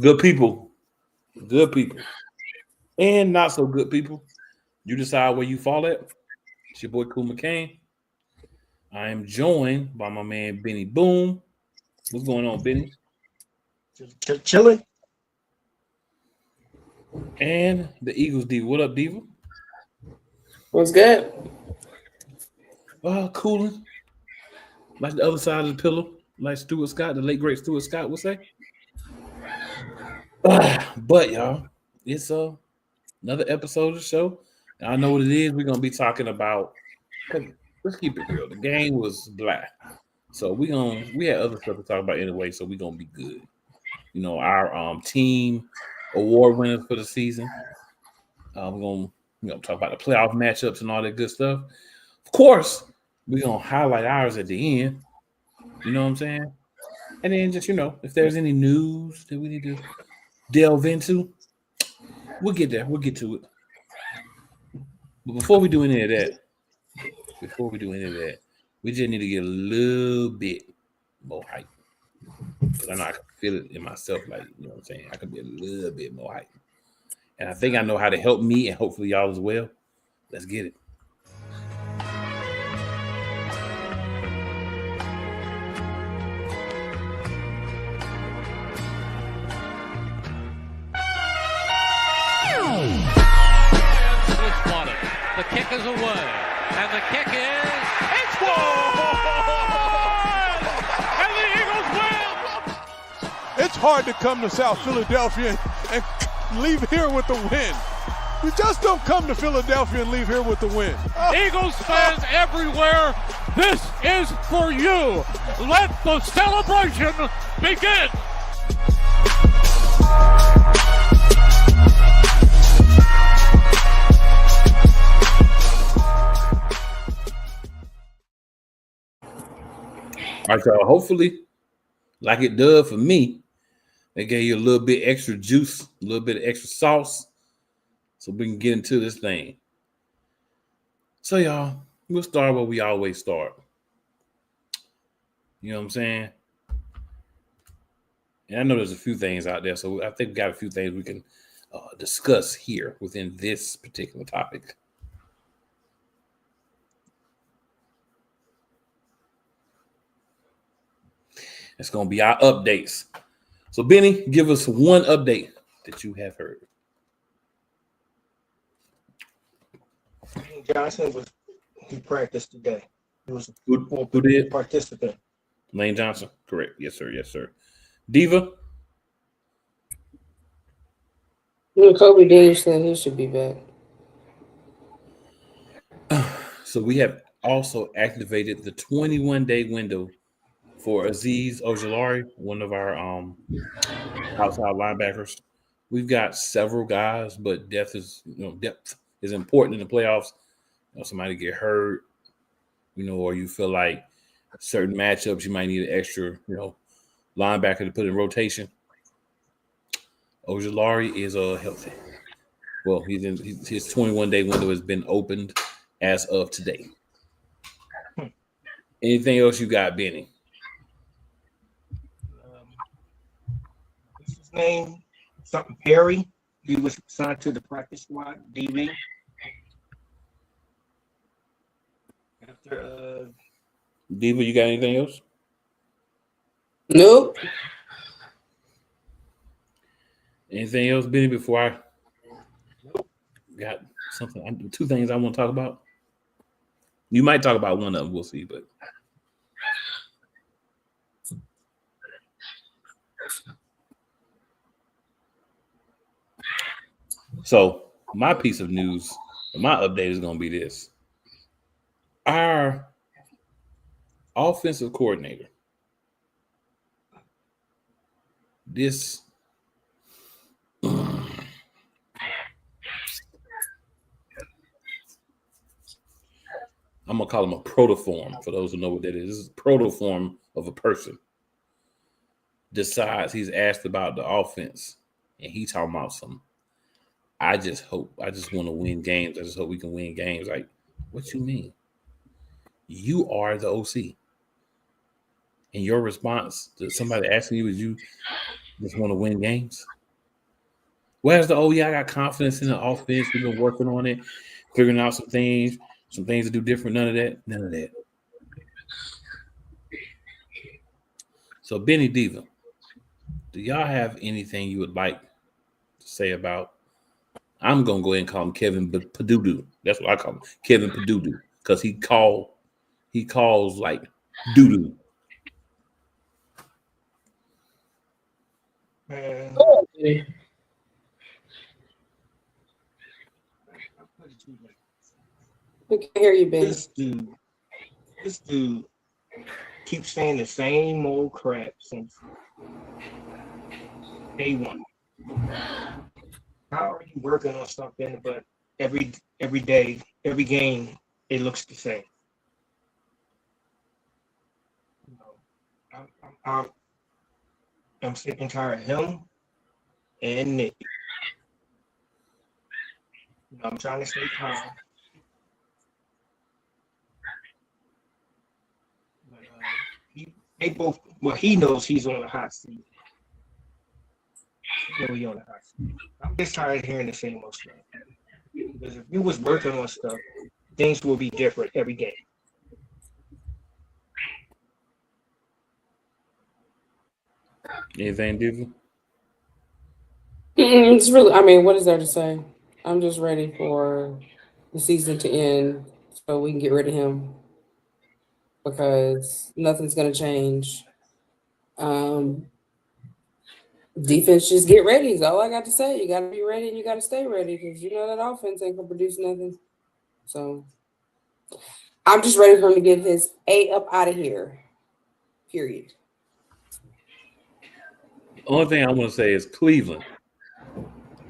Good people, and not so good people. You decide where you fall at. It's your boy Cool McCain. I am joined by my man Benny Boom. What's going on, Benny? Chilling. And the Eagles Diva. What up, Diva? What's good? Cooling. Like the other side of the pillow, like Stuart Scott, the late great Stuart Scott would say. But y'all, it's another episode of the show. And I know what it is. We're gonna be talking about. Let's keep it real. The game was black, so we had other stuff to talk about anyway. So we're gonna be good. You know, our team award winners for the season. We're gonna talk about the playoff matchups and all that good stuff. Of course, we're gonna highlight ours at the end. You know what I'm saying? And then just if there's any news that we need to delve into, we'll get there. We'll get to it. But before we do any of that, we just need to get a little bit more hype. Because I know I can feel it in myself, like, you know what I'm saying? I can be a little bit more hype. And I think I know how to help me and hopefully y'all as well. Let's get it. The kick is away, and the kick it's good! And the Eagles win! It's hard to come to South Philadelphia and leave here with the win. You just don't come to Philadelphia and leave here with the win. Eagles fans everywhere, this is for you. Let the celebration begin! All right, so hopefully, like it does for me, they gave you a little bit extra juice, a little bit of extra sauce, so we can get into this thing. So, y'all, we'll start where we always start. You know what I'm saying? And I know there's a few things out there, so I think we got a few things we can discuss here within this particular topic. It's going to be our updates. So, Benny, give us one update that you have heard. Johnson he practiced today. He was who did? Participant. Lane Johnson, correct. Yes, sir. Yes, sir. Diva? Kobe Davidson, he should be back. So we have also activated the 21-day window for Azeez Ojulari, one of our outside linebackers. We've got several guys, but depth is important in the playoffs. Somebody get hurt, or you feel like certain matchups you might need an extra, linebacker to put in rotation. Ojulari is healthy. Well, his 21-day window has been opened as of today. Anything else you got, Benny? What's his name? Something Perry. He was signed to the practice squad, DB. After Diva, you got anything else? Nope. Anything else, Benny, before I got something? Two things I want to talk about. You might talk about one of them. We'll see, but so my piece of news, my update is going to be this. Our offensive coordinator, I'm going to call him a protoform, for those who know what that is. This is a protoform of a person. Decides he's asked about the offense, and he talking about something. I just want to win games. I just hope we can win games. Like, what you mean? You are the OC. And your response to somebody asking you is Just want to win games. Where's the I got confidence in the offense. We've been working on it, figuring out some things to do different. None of that. None of that. So, Benny Diva, do y'all have anything you would like to say about? I'm gonna go ahead and call him Kevin Padoodoo. That's what I call him, Kevin Padoodoo, because he calls like doo doo. Man, We can hear you, Ben. this dude keeps saying the same old crap since day one. How are you working on something, but every day, every game, it looks the same? You know, I'm sick and tired of him and Nick. You know, I'm trying to stay calm. But they both. Well, he knows he's on the hot seat. You know, he on the hot seat. I'm just tired of hearing the same old stuff. Because if you was working on stuff, things will be different every game. Anything different? It's really, I mean, what is there to say? I'm just ready for the season to end so we can get rid of him because nothing's going to change. Defense, just get ready is all I got to say. You got to be ready and you got to stay ready because you know that offense ain't going to produce nothing. So I'm just ready for him to get his A up out of here, period. Only thing I want to say is Cleveland.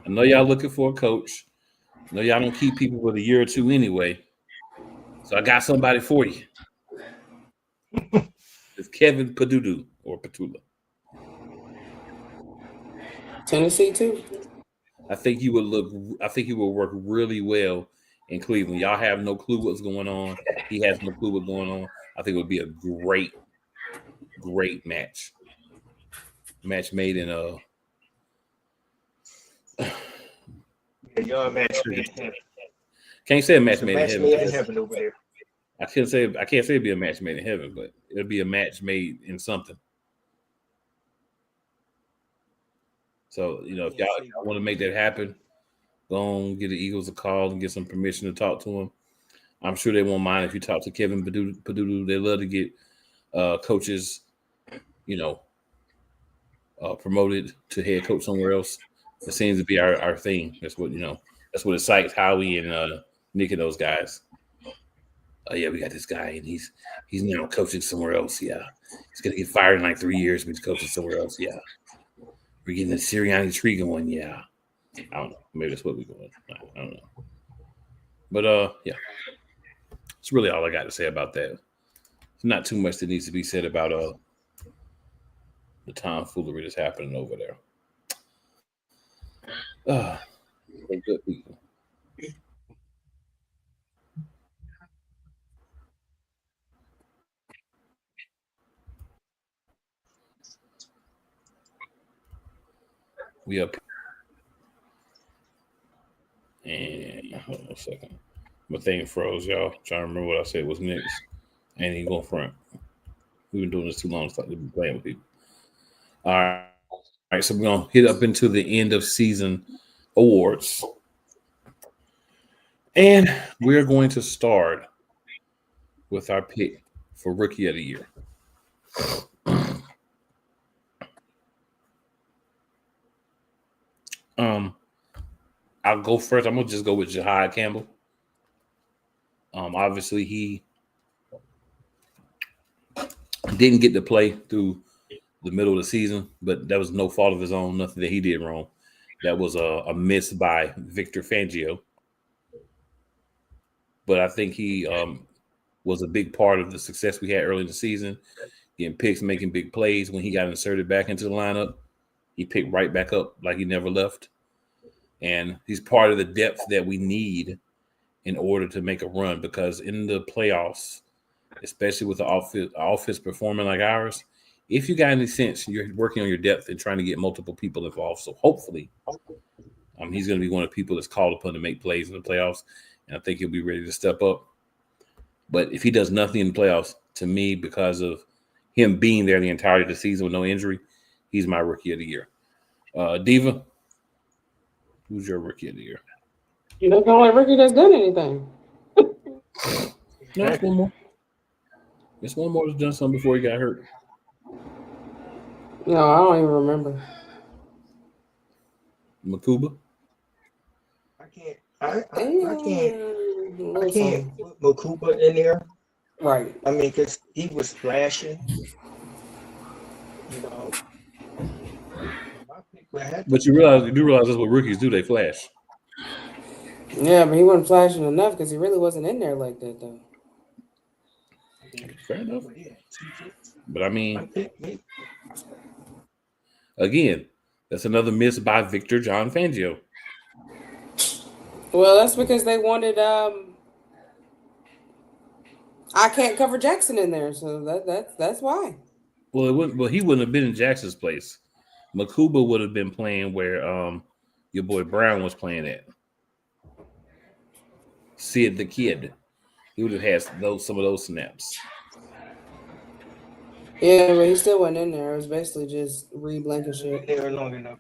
I know y'all looking for a coach. I know y'all don't keep people for a year or two anyway. So I got somebody for you. It's Kevin Padoodoo or Petula. Tennessee too. I think he will work really well in Cleveland. Y'all have no clue what's going on. He has no clue what's going on. I think it would be a great match. Match made in Y'all match made in heaven. Can't say a match made match in made heaven. in heaven over there. I can't say it'd be a match made in heaven, but it'll be a match made in something. So, you know, if y'all want to make that happen, go on, give the Eagles a call and get some permission to talk to them. I'm sure they won't mind if you talk to Kevin Padoodoo. They love to get coaches, you know, promoted to head coach somewhere else. It seems to be our thing. That's what excites Howie and Nick and those guys. Oh yeah, we got this guy and he's now coaching somewhere else. Yeah, he's gonna get fired in like 3 years, but he's coaching somewhere else. Yeah, we're getting the Sirianni tree going. Yeah, I don't know. Maybe that's what we're going. I don't know. But yeah, it's really all I got to say about that. There's not too much that needs to be said about the tomfoolery that's happening over there. They're good people. We up. And hold on a second. My thing froze, y'all. Trying to remember what I said was next. Ain't even going front. We've been doing this too long. It's like we've been playing with people. All right. So we're going to hit up into the end of season awards. And we're going to start with our pick for Rookie of the Year. I'll go first. I'm gonna just go with Jahad Campbell. Obviously he didn't get to play through the middle of the season, but that was no fault of his own. Nothing that he did wrong. That was a miss by Victor Fangio. But I think he was a big part of the success we had early in the season, getting picks, making big plays. When he got inserted back into the lineup, he picked right back up like he never left. And he's part of the depth that we need in order to make a run, because in the playoffs, especially with the offense performing like ours, if you got any sense, you're working on your depth and trying to get multiple people involved. So hopefully, he's going to be one of the people that's called upon to make plays in the playoffs, and I think he'll be ready to step up. But if he does nothing in the playoffs, to me, because of him being there the entirety of the season with no injury, he's my rookie of the year. Diva, who's your rookie of the year? You don't sound like rookie that's done anything. No, it's one more. It's one more that's done something before he got hurt. No, I don't even remember. Makuba? I can't put Makuba in there. Right. I mean, because he was flashing. You know. But you do realize that's what rookies do. They flash. Yeah, but he wasn't flashing enough because he really wasn't in there like that, though. Fair enough. But I mean, again, that's another miss by Victor John Fangio. Well, that's because they wanted I can't cover Jackson in there, so that's why. Well, he wouldn't have been in Jackson's place. Makuba would have been playing where your boy Brown was playing at. Sid the Kid. He would have had some of those snaps. Yeah, but he still wasn't in there. It was basically just re-blanket shit. They were long enough.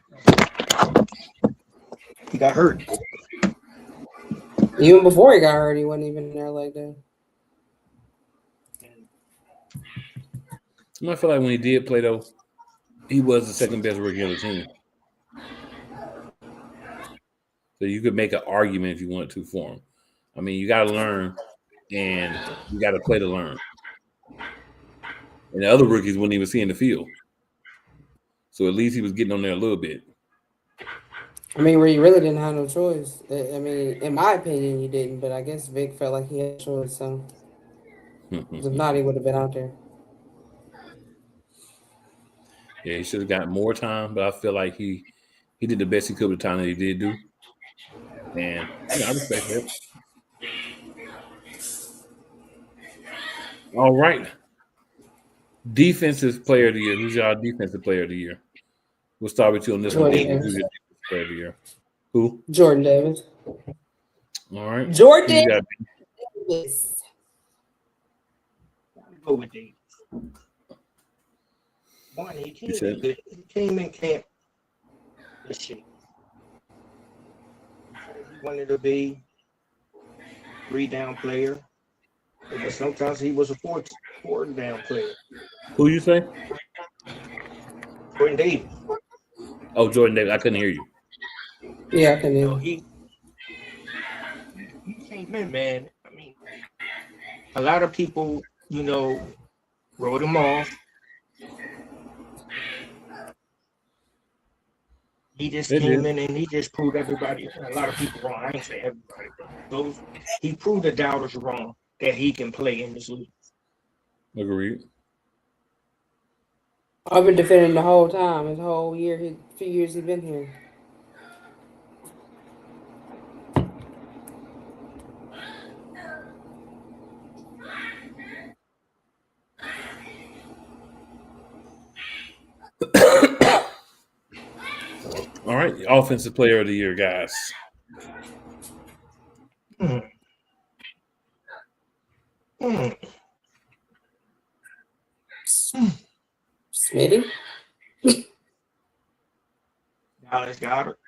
He got hurt. Even before he got hurt, he wasn't even in there like that. I feel like when he did play, though, he was the second best rookie on the team. So you could make an argument if you wanted to for him. I mean, you got to learn, and you got to play to learn. And the other rookies wouldn't even see in the field. So at least he was getting on there a little bit. I mean, where you really didn't have no choice. I mean, in my opinion, you didn't, but I guess Vic felt like he had a choice, so if not, he would have been out there. Yeah, he should have gotten more time, but I feel like he did the best he could with the time that he did do. And I respect that. All right. Defensive player of the year. Who's your defensive player of the year? We'll start with you on this one. Who's your defensive player of the year? Who? Jordan Davis. All right. Jordan Davis. Go with Davis. One, he came in camp this year. He wanted to be a 3-down player, but sometimes he was a 4-down player. Who you say? Jordan Davis. Oh, Jordan Davis. I couldn't hear you. Yeah, I can hear He came in, man. I mean, a lot of people, wrote him off. He just came in and he just proved everybody, a lot of people wrong. I ain't say everybody. He proved the doubters wrong that he can play in this league. Agreed. I've been defending the whole time, his whole year, few years he's been here. All right, offensive player of the year, guys. Smitty? Dallas Goedert.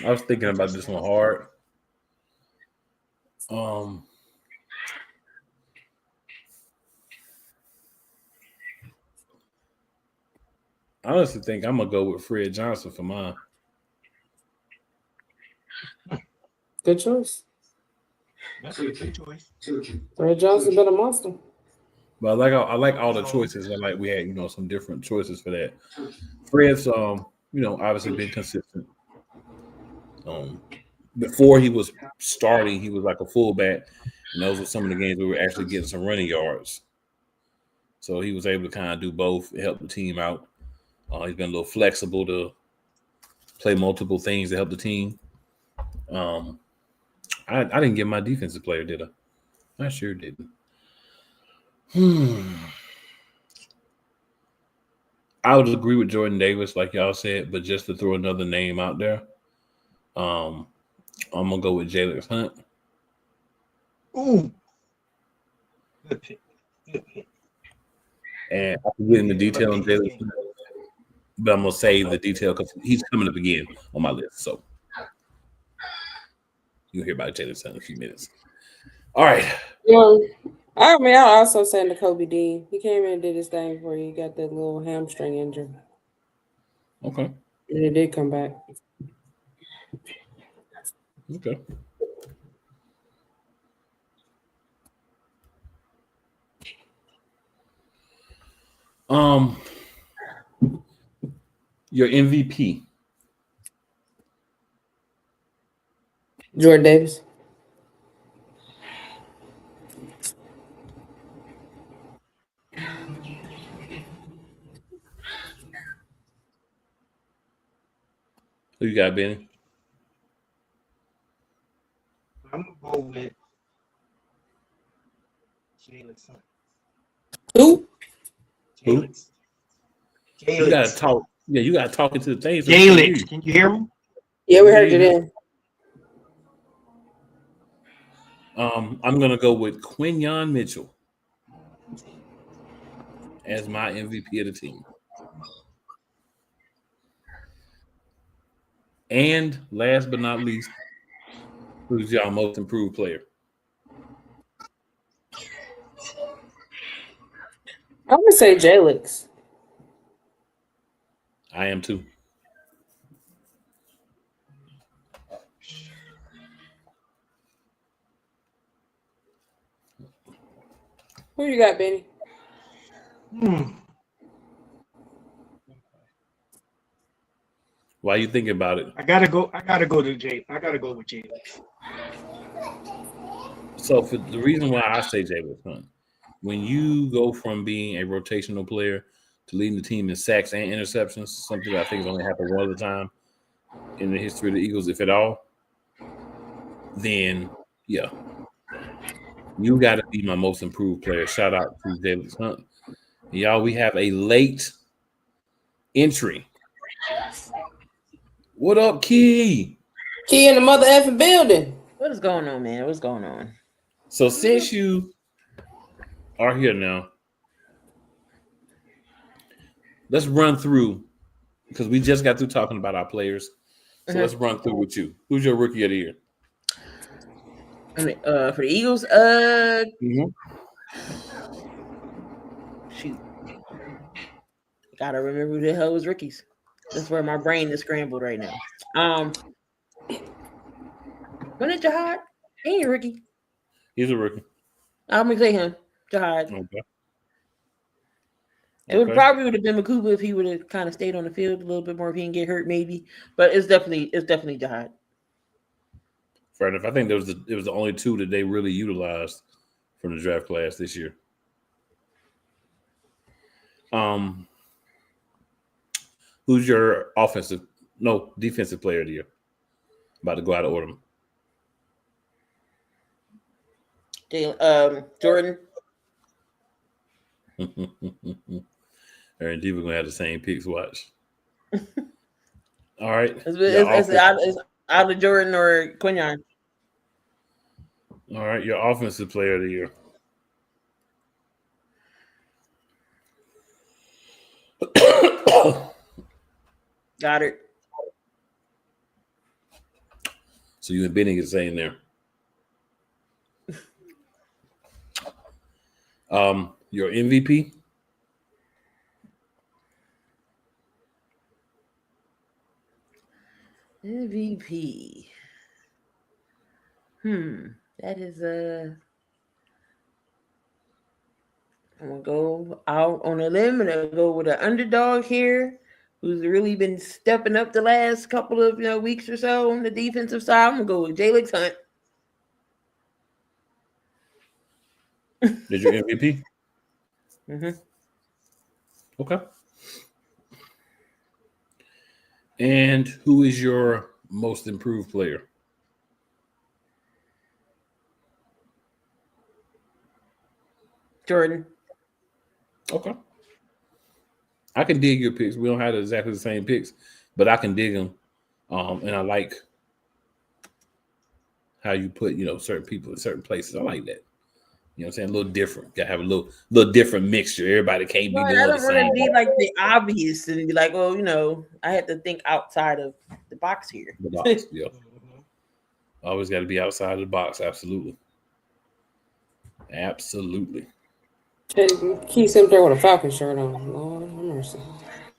I was thinking about this one hard. I honestly think I'm gonna go with Fred Johnson for mine. Good choice. That's a good choice. Fred Johnson been a monster. But I like all the choices. I like we had some different choices for that. Fred's obviously been consistent. Before he was starting, he was like a fullback, and those were some of the games we were actually getting some running yards. So he was able to kind of do both, help the team out. He's been a little flexible to play multiple things to help the team. I didn't get my defensive player, did I? I sure didn't. I would agree with Jordan Davis, like y'all said, but just to throw another name out there, I'm gonna go with Jalen Hunt. Ooh. Good pick. Good pick. And I can get in the detail on Jalen Hunt, but I'm gonna save the detail because he's coming up again on my list. So you'll hear about Jalen Hunt in a few minutes. All right. I mean, I'll also send to Kobe Dean. He came in and did his thing before he got that little hamstring injury. Okay. And it did come back. Okay. Your MVP. Jordan Davis. Who you got, Benny? I'm gonna go with Jalen Hunt. Who? Jalen. You gotta talk. Yeah, you gotta talk into the things. Jalen, can you hear me? Yeah, we heard you then. I'm gonna go with Quinyon Mitchell as my MVP of the team. And last but not least, who's y'all most improved player? I'm gonna say Jalix. I am too. Who you got, Benny? Why you thinking about it? I gotta go to Jay. I gotta go with Jalen. So for the reason why I say Jalen Hunt, when you go from being a rotational player to leading the team in sacks and interceptions, something that I think has only happened one other time in the history of the Eagles, if at all, then yeah, you got to be my most improved player. Shout out to Jalen Hunt. Y'all, we have a late entry. What up, Key? Key in the mother effing building. What is going on, man? What's going on? So since you are here now, let's run through, because we just got through talking about our players. So let's run through with you. Who's your rookie of the year? For the Eagles, shoot. Gotta remember who the hell was rookies. That's where my brain is scrambled right now. When is Jihad? He ain't a rookie. He's a rookie. I'm gonna say him, Jihad. Okay. It would probably would have been Makuba if he would have kind of stayed on the field a little bit more if he didn't get hurt, maybe. But it's definitely Jihad. Fair enough. I think it was the only two that they really utilized from the draft class this year. Who's your defensive player of the year? About to go out of order. Jordan. Aaron D, we're gonna have the same picks. Watch. All right. It's either Jordan or Quinyon. All right, your offensive player of the year. Got it. So you and Benny get the same there. Your MVP. MVP. That is I'm gonna go out on a limb and I'll go with an underdog here who's really been stepping up the last couple of weeks or so on the defensive side. I'm gonna go with Jalen Hunt. Did your MVP? Okay. And who is your most improved player? Jordan. Okay. I can dig your picks. We don't have exactly the same picks, but I can dig them. And I like how you put, certain people in certain places. I like that. You know what I'm saying? A little different. Got to have a little different mixture. Everybody can't be But doing I the don't want to same. be like the obvious and be like, well, I have to think outside of the box here. The box, yeah. Always got to be outside of the box. Absolutely. Absolutely. Keith sitting there with a Falcon shirt on. Lord have mercy.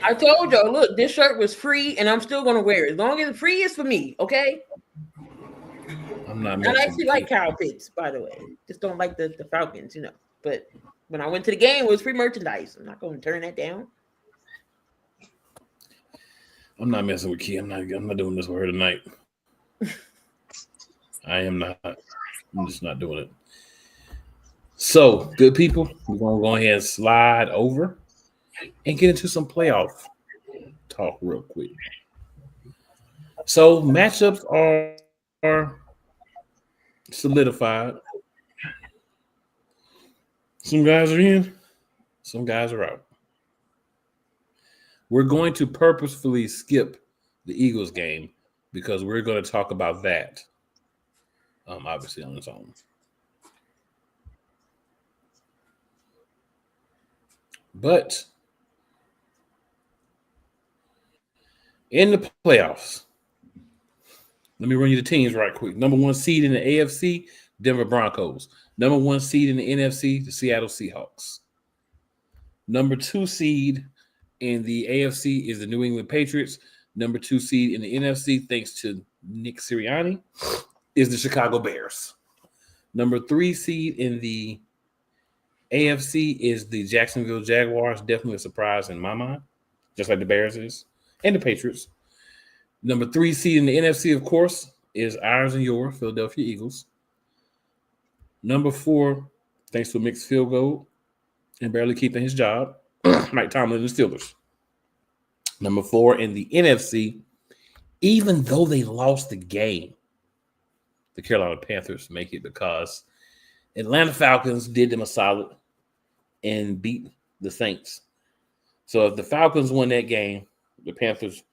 I told y'all, look, this shirt was free, and I'm still gonna wear it as long as it's free is for me. Okay. I'm not. I actually like Kyle Pitts, by the way. Just don't like the Falcons, But when I went to the game, it was free merchandise. I'm not going to turn that down. I'm not messing with Key. I'm not doing this with her tonight. I am not. I'm just not doing it. So, good people, we're going to go ahead and slide over and get into some playoff talk real quick. So, matchups are solidified. Some guys are in, some guys are out. We're going to purposefully skip the Eagles game because we're going to talk about that, obviously, on its own. But in the playoffs, let me run you the teams right quick. Number 1 seed in the AFC, Denver Broncos. Number 1 seed in the NFC, the Seattle Seahawks. Number 2 seed in the AFC is the New England Patriots. Number 2 seed in the NFC, thanks to Nick Sirianni, is the Chicago Bears. Number 3 seed in the AFC is the Jacksonville Jaguars. Definitely a surprise in my mind, just like the Bears is, and the Patriots. Number 3 seed in the NFC, of course, is ours and your Philadelphia Eagles. Number 4, thanks to a mixed field goal and barely keeping his job, Mike Tomlin and the Steelers. Number 4 in the NFC, even though they lost the game, the Carolina Panthers make it because Atlanta Falcons did them a solid and beat the Saints. So if the Falcons won that game, the Panthers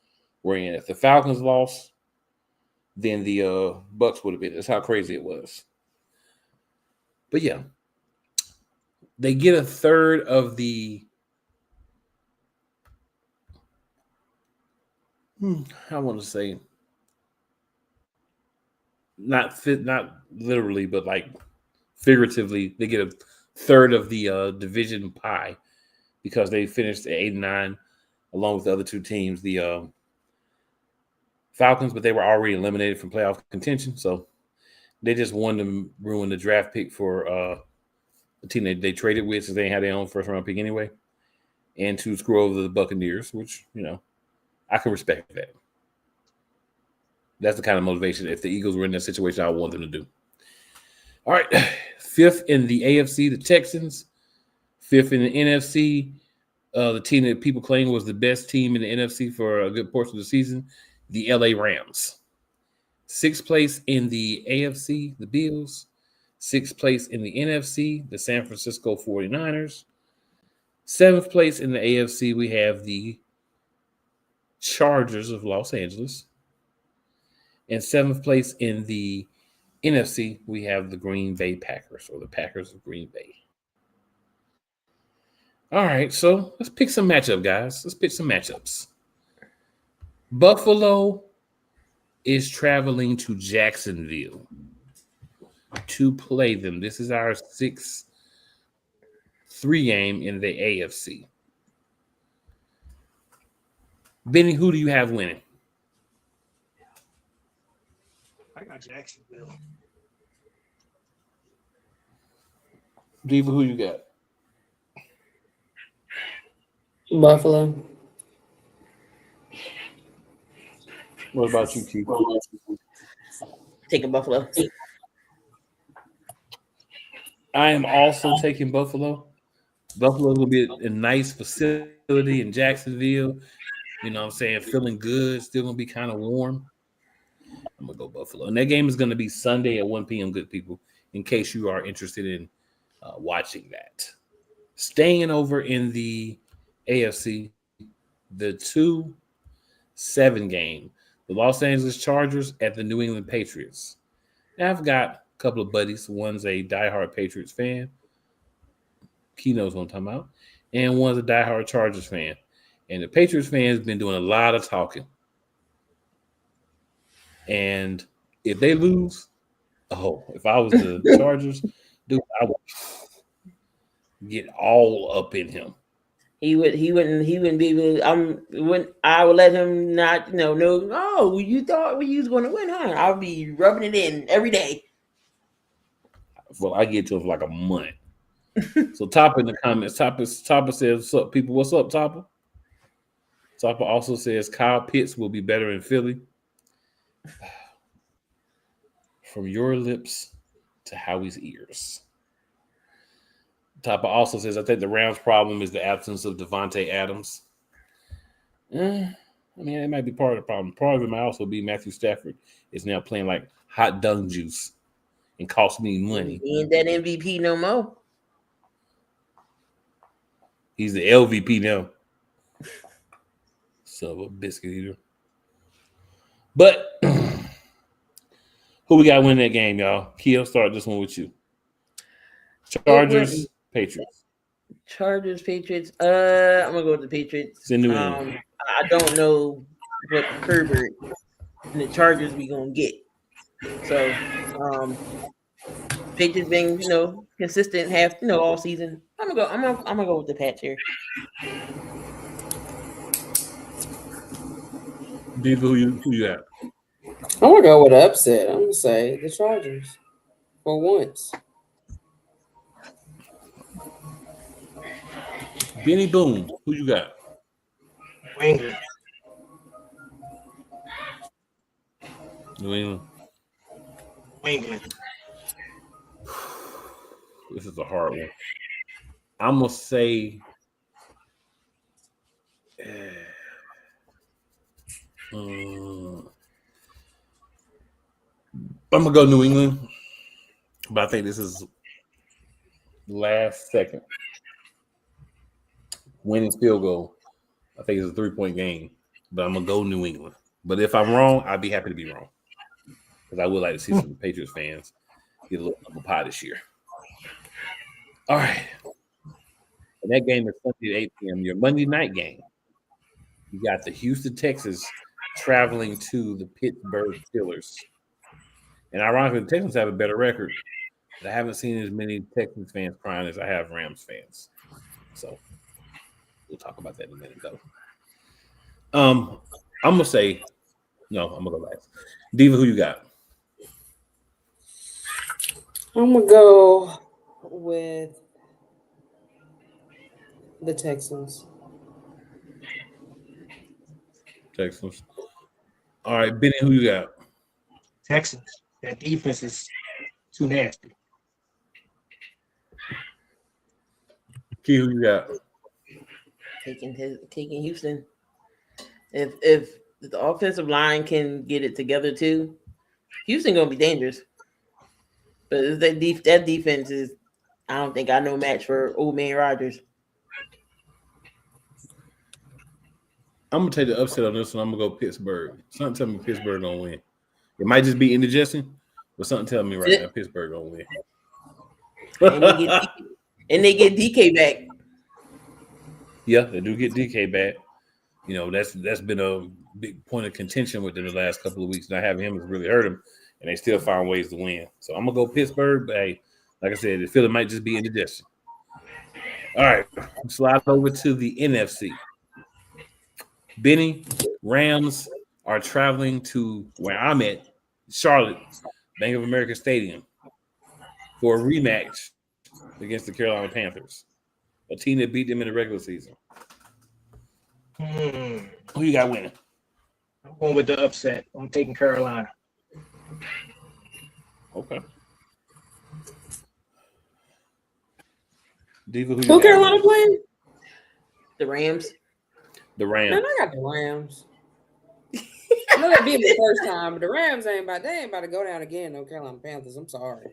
were in. If the Falcons lost, then the Bucks would have been. That's how crazy it was. But yeah, they get a third of the I want to say not literally, but like figuratively, they get a third of the division pie because they finished at 8-9 along with the other 2 teams, the Falcons, but they were already eliminated from playoff contention. So they just wanted to ruin the draft pick for the team they traded with, since they had their own first round pick anyway, and to screw over the Buccaneers, which, I can respect that. That's the kind of motivation, if the Eagles were in that situation, I would want them to do. All right. 5th in the AFC, the Texans. 5th in the NFC, the team that people claim was the best team in the NFC for a good portion of the season, the LA Rams. 6th place in the AFC, the Bills. 6th place in the NFC, the San Francisco 49ers. 7th place in the AFC, we have the Chargers of Los Angeles. And 7th place in the NFC, we have the Green Bay Packers, or the Packers of Green Bay. All right, so let's pick some matchup, guys. Let's pick some matchups. Buffalo is traveling to Jacksonville to play them. This is our 6-3 game in the AFC. Benny, who do you have winning? I got Jacksonville. Diva, who you got? Buffalo. What about you, Keith? Taking Buffalo. I am also taking Buffalo. Buffalo will be a nice facility in Jacksonville. You know what I'm saying? Feeling good. Still going to be kind of warm. I'm going to go Buffalo. And that game is going to be Sunday at 1 p.m., good people, in case you are interested in watching that. Staying over in the AFC, the 2-7 game, the Los Angeles Chargers at the New England Patriots. Now, I've got a couple of buddies. One's a diehard Patriots fan. He knows what I'm talking about. And one's a diehard Chargers fan. And the Patriots fan has been doing a lot of talking. And if they lose, if I was the Chargers, dude, I would get all up in him. He wouldn't be able. I would let him not. No. Oh, you thought you was going to win, huh? I'll be rubbing it in every day. Well, I get to it for like a month. So Topper in the comments, Topper says, "What's up, people? What's up, Topper?" Topper also says Kyle Pitts will be better in Philly. From your lips to Howie's ears. Topper also says, I think the Rams' problem is the absence of Devontae Adams. I mean, it might be part of the problem. Part of it might also be Matthew Stafford is now playing like hot dung juice and cost me money. He ain't that MVP no more. He's the LVP now. So a biscuit eater. But who we got winning that game, y'all? Kia, start this one with you. Chargers, Patriots. Chargers, Patriots. I'm gonna go with the Patriots. I don't know what Herbert and the Chargers we gonna get. So Patriots being, consistent all season. I'm gonna go with the Pats here. Diva, who you got? I'm gonna go with an upset. I'm gonna say the Chargers for once. Benny Boone, who you got? New England. New England. New England. This is a hard one. I'm gonna say. I'm gonna go New England, but I think this is last second winning field goal. I think it's a 3-point game, but I'm gonna go New England. But if I'm wrong, I'd be happy to be wrong because I would like to see some Patriots fans get a little apple pie this year. All right, and that game is Sunday at 8 p.m. Your Monday night game. You got the Houston Texans traveling to the Pittsburgh Steelers. And ironically, the Texans have a better record. But I haven't seen as many Texans fans crying as I have Rams fans. So we'll talk about that in a minute, though. I'm going to say, no, I'm going to go last. Diva, who you got? I'm going to go with the Texans. Texans. All right, Benny, who you got? Texans. That defense is too nasty. Key, who you got? Taking Houston. If the offensive line can get it together too, Houston gonna be dangerous. But that defense is, I don't think I know match for old man Rodgers. I'm gonna take the upset on this one. I'm gonna go Pittsburgh. Something tell me Pittsburgh gonna win. It might just be indigestion, but something tell me right now Pittsburgh gonna win. and they get DK back. Yeah, they do get DK back. That's been a big point of contention within the last couple of weeks. Not having him has really hurt him, and they still find ways to win. So I'm gonna go Pittsburgh, but hey, like I said, I feel it might just be indigestion. All right, slide over to the NFC. Benny, Rams are traveling to where I'm at, Charlotte, Bank of America Stadium, for a rematch against the Carolina Panthers, a team that beat them in the regular season. Who you got winning? I'm going with the upset. I'm taking Carolina. Okay. Diva, who Carolina playing? The Rams. The Rams. Man, I got the Rams. I know they beat the first time, but the Rams ain't about to go down again. No Carolina Panthers. I'm sorry.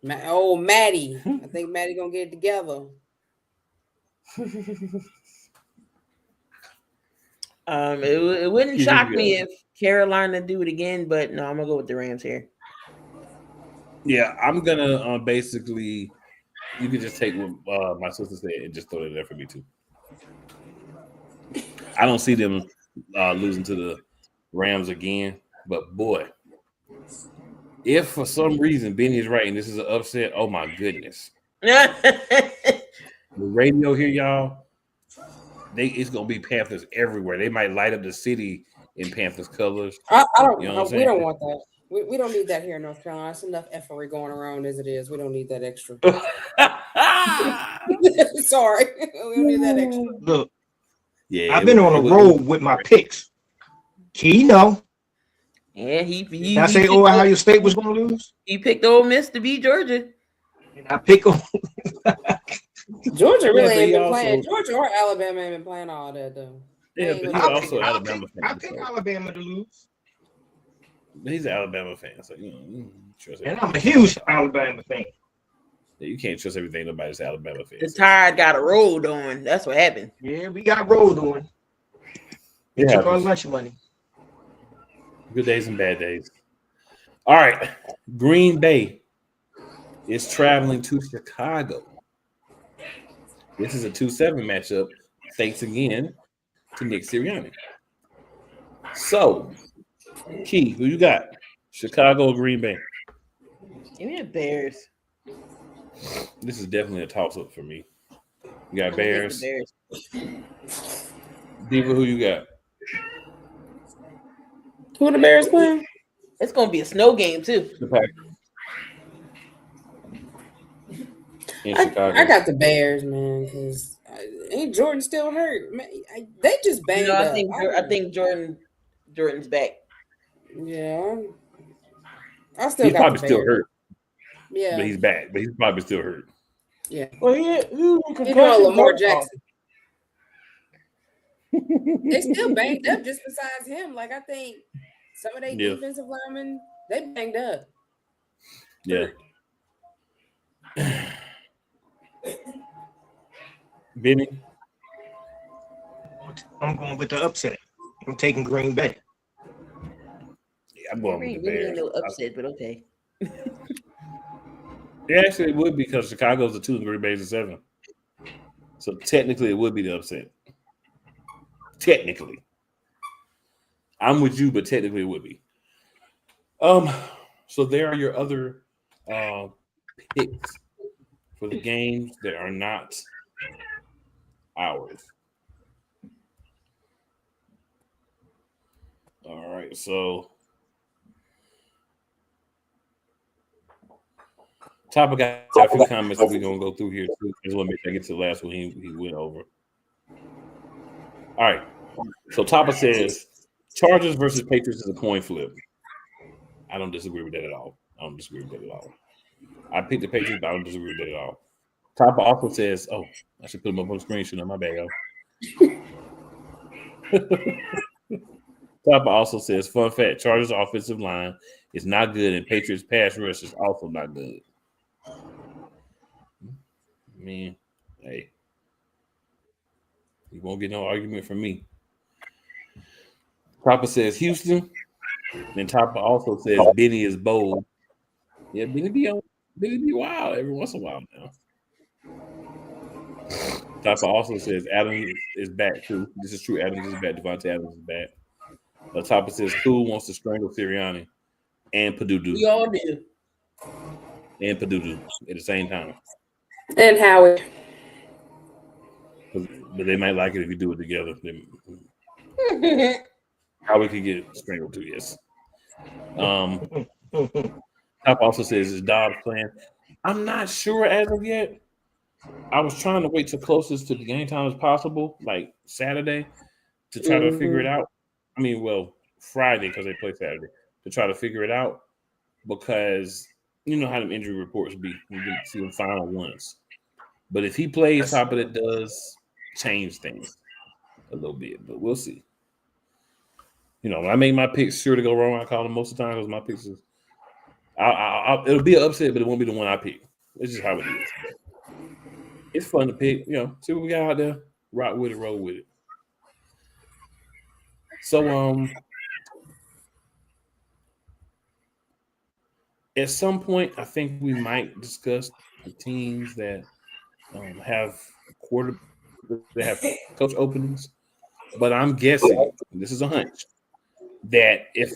Maddie. I think Maddie gonna get it together. It wouldn't shock me if Carolina do it again, but no, I'm gonna go with the Rams here. Yeah, I'm gonna basically. You can just take what my sister said and just throw it there for me too. I don't see them losing to the Rams again, but boy, if for some reason Benny is right and this is an upset, oh my goodness. The radio here, y'all, it's gonna be Panthers everywhere. They might light up the city in Panthers colors. I don't. You know We don't want that. We don't need that here in North Carolina. It's enough effery going around as it is. We don't need that extra. Sorry, we don't need that extra. Look, yeah, I've been on a road with my picks. Keno. Yeah, he I say Ohio State was going to lose. He picked Ole Miss to beat Georgia. And I pick them. Georgia really ain't been playing. Georgia or Alabama ain't been playing all that though. Yeah, but he's also an Alabama fan. I pick Alabama to lose. He's an Alabama fan, so you trust. And I'm a huge Alabama fan. Yeah, you can't trust everything nobody's Alabama fan. The Tide got a rolled on. That's what happened. Yeah, we got rolled on. It took our lunch money. Good days and bad days. All right, Green Bay is traveling to Chicago. This is a 2-7 matchup. Thanks again to Nick Sirianni. So, Key, who you got? Chicago or Green Bay? Give me the Bears. This is definitely a toss-up for me. You got Bears. Diva, who you got? Who the Bears playing? It's gonna be a snow game too. The Packers. In Chicago. I got the Bears, man, because ain't Jordan still hurt? Man, they just banged up. I think Jordan's back. Yeah, I still. He's got probably the still Bears. hurt. Yeah, But he's back. But he's probably still hurt. Yeah. Well, Lamar Jackson. They still banged up just besides him. Like, I think some of their defensive linemen, they banged up. Yeah. Benny? I'm going with the upset. I'm taking Green Bay. Yeah, I'm going with the Bears. No upset, but okay. Yeah, actually, it would be because Chicago's a 2 and Green Bay's a 7. So technically, it would be the upset. Technically, I'm with you, but technically, it would be. So there are your other picks for the games that are not ours. All right, so Topper got a few comments that we're gonna go through here too. Just want to make sure I get to the last one he went over. All right, so Topper says Chargers versus Patriots is a coin flip. I don't disagree with that at all. I picked the Patriots, but I don't disagree with that at all. Topper also says, "Oh, I should put them up on the screen. Shouldn't I? My bad, yo." Topper also says, "Fun fact: Chargers offensive line is not good, and Patriots pass rush is also not good." Man, hey, you won't get no argument from me. Topper says Houston, and Topper also says Benny is bold. Yeah, Benny be wild every once in a while now. Topper also says Adams is back too. This is true. Adams is back. Devontae Adams is back. Topper says Cool wants to strangle Sirianni and Purdue. We all do. And Purdue at the same time. And Howard. But they might like it if you do it together. Howard could get strangled too, yes. Top also says, is Dobbs playing? I'm not sure as of yet. I was trying to wait till closest to the game time as possible, like Saturday, to try to figure it out. I mean, well, Friday, because they play Saturday, to try to figure it out, because you know how them injury reports be. You can see them final once. But if he plays, Topper, it does change things a little bit, but we'll see. You know, when I make my picks sure to go wrong, I call them most of the time because my picks is It'll be an upset, but it won't be the one I pick. It's just how it is. It's fun to pick, see what we got out there. Rock with it, roll with it. So, at some point, I think we might discuss the teams that have coach openings. But I'm guessing, this is a hunch, that if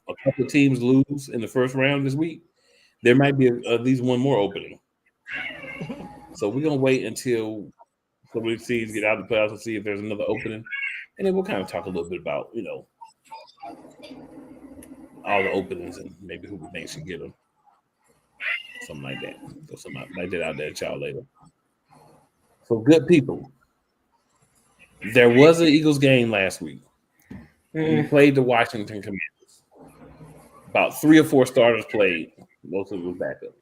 a couple of teams lose in the first round this week, there might be at least one more opening. So we're gonna wait until some of these teams get out of the playoffs and see if there's another opening, and then we'll kind of talk a little bit about all the openings and maybe who we think should get them, something like that. Throw something like that out there, y'all later. So good people. There was an Eagles game last week. We played the Washington Commanders. About 3 or 4 starters played. Most of it was backup.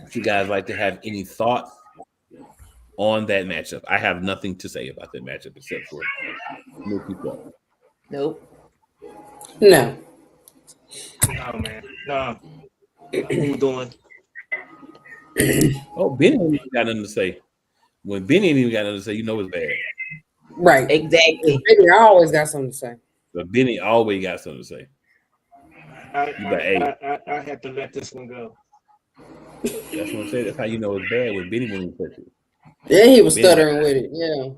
If you guys like to have any thoughts on that matchup, I have nothing to say about that matchup except for Mookie Betts. Nope. No. Oh man, no. What you doing? Oh, Benny ain't even got nothing to say. When Benny ain't even got nothing to say, it's bad. Right. Exactly. Maybe I always got something to say. But Benny always got something to say. I had to let this one go. That's what I'm saying. That's how you know it's bad when Benny won't even touch it. Yeah, he was stuttering with it. Yeah.